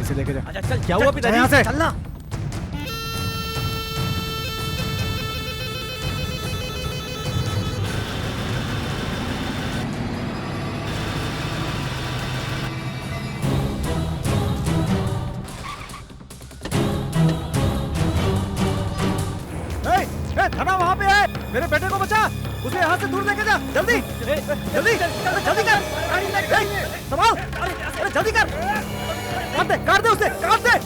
इसे लेके जा। अच्छा चल, क्या हुआ पिताजी? यहाँ से चलना। धना वहाँ पे है, मेरे बेटे को बचा। उसे यहाँ से दूर लेके जा, जल्दी जल्दी जल्दी कर। संभाल, अरे जल्दी कर। काट दे उसे, काट दे।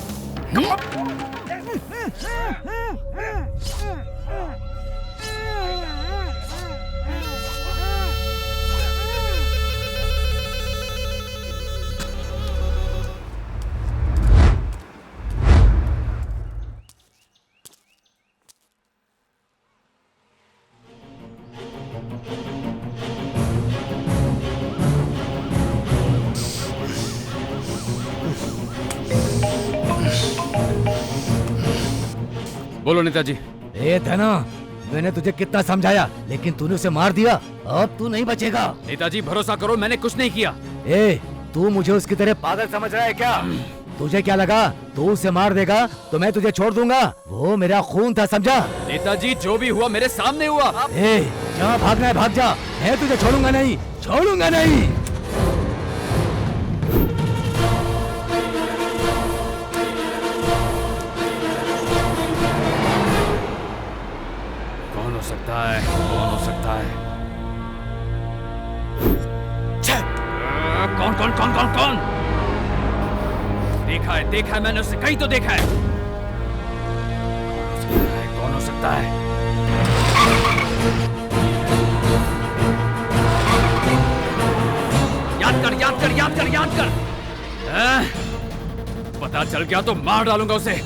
बोलो नेताजी। ए धना, मैंने तुझे कितना समझाया, लेकिन तूने उसे मार दिया। अब तू नहीं बचेगा। नेताजी भरोसा करो, मैंने कुछ नहीं किया। ए, तू मुझे उसकी तरह पागल समझ रहा है क्या? तुझे क्या लगा तू उसे मार देगा तो मैं तुझे छोड़ दूंगा? वो मेरा खून था, समझा? नेताजी जो भी हुआ मेरे सामने हुआ। ए, जहाँ भागना है भाग जा, मैं तुझे छोड़ूंगा नहीं, छोड़ूंगा नहीं। कौन हो सकता है? कौन हो सकता है? कौन कौन कौन कौन कौन? देखा है मैंने उसे कहीं तो देखा है। कौन हो सकता है? याद कर याद कर याद कर याद कर। पता चल गया तो मार डालूंगा उसे।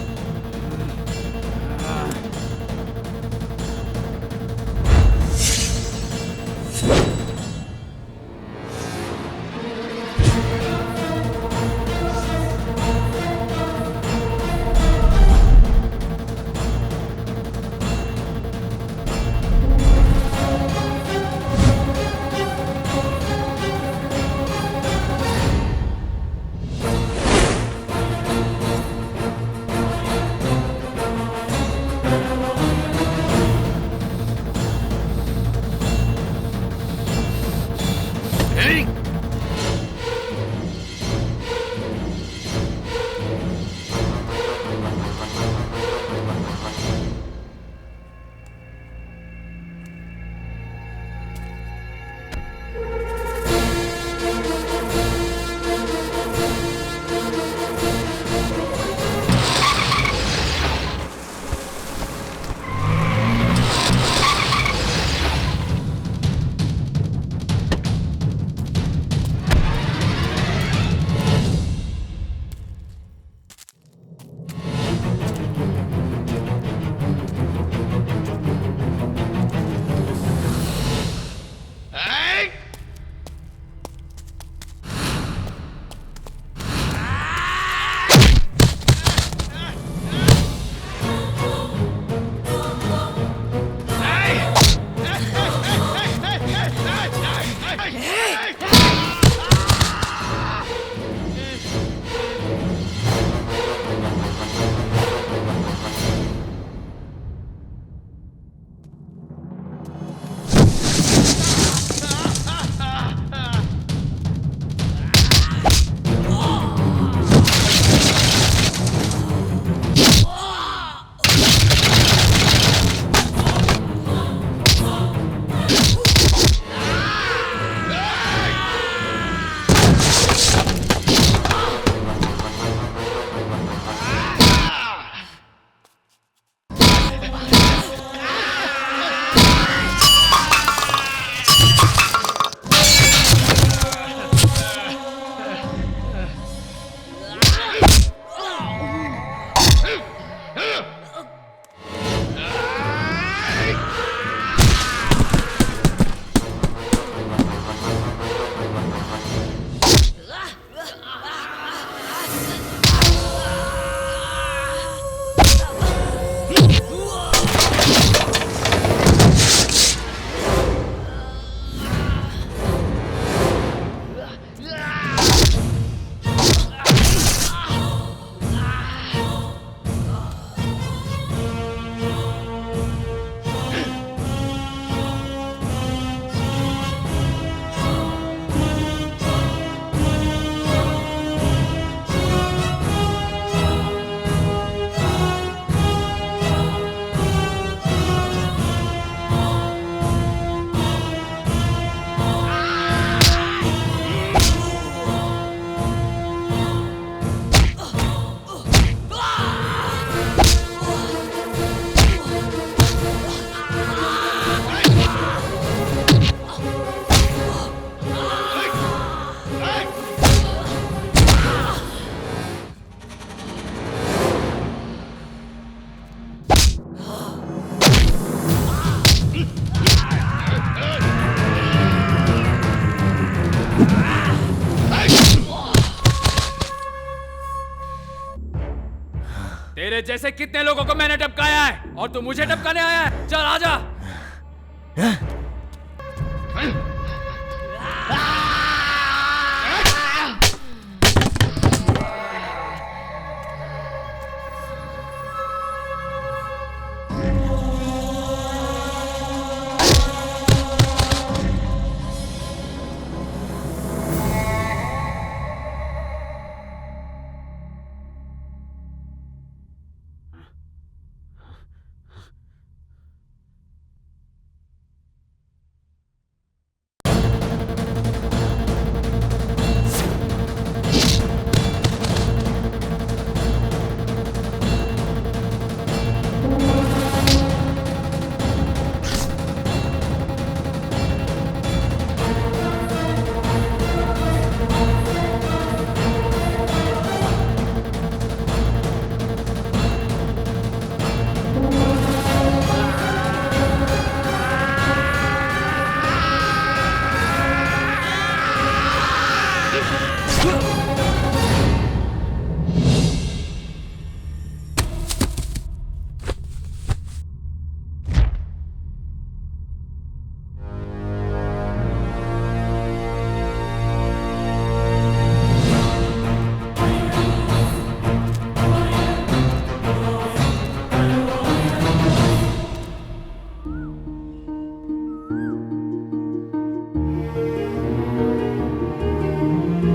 तेरे जैसे कितने लोगों को मैंने टपकाया है और तू मुझे टपकाने आया है? चल आजा।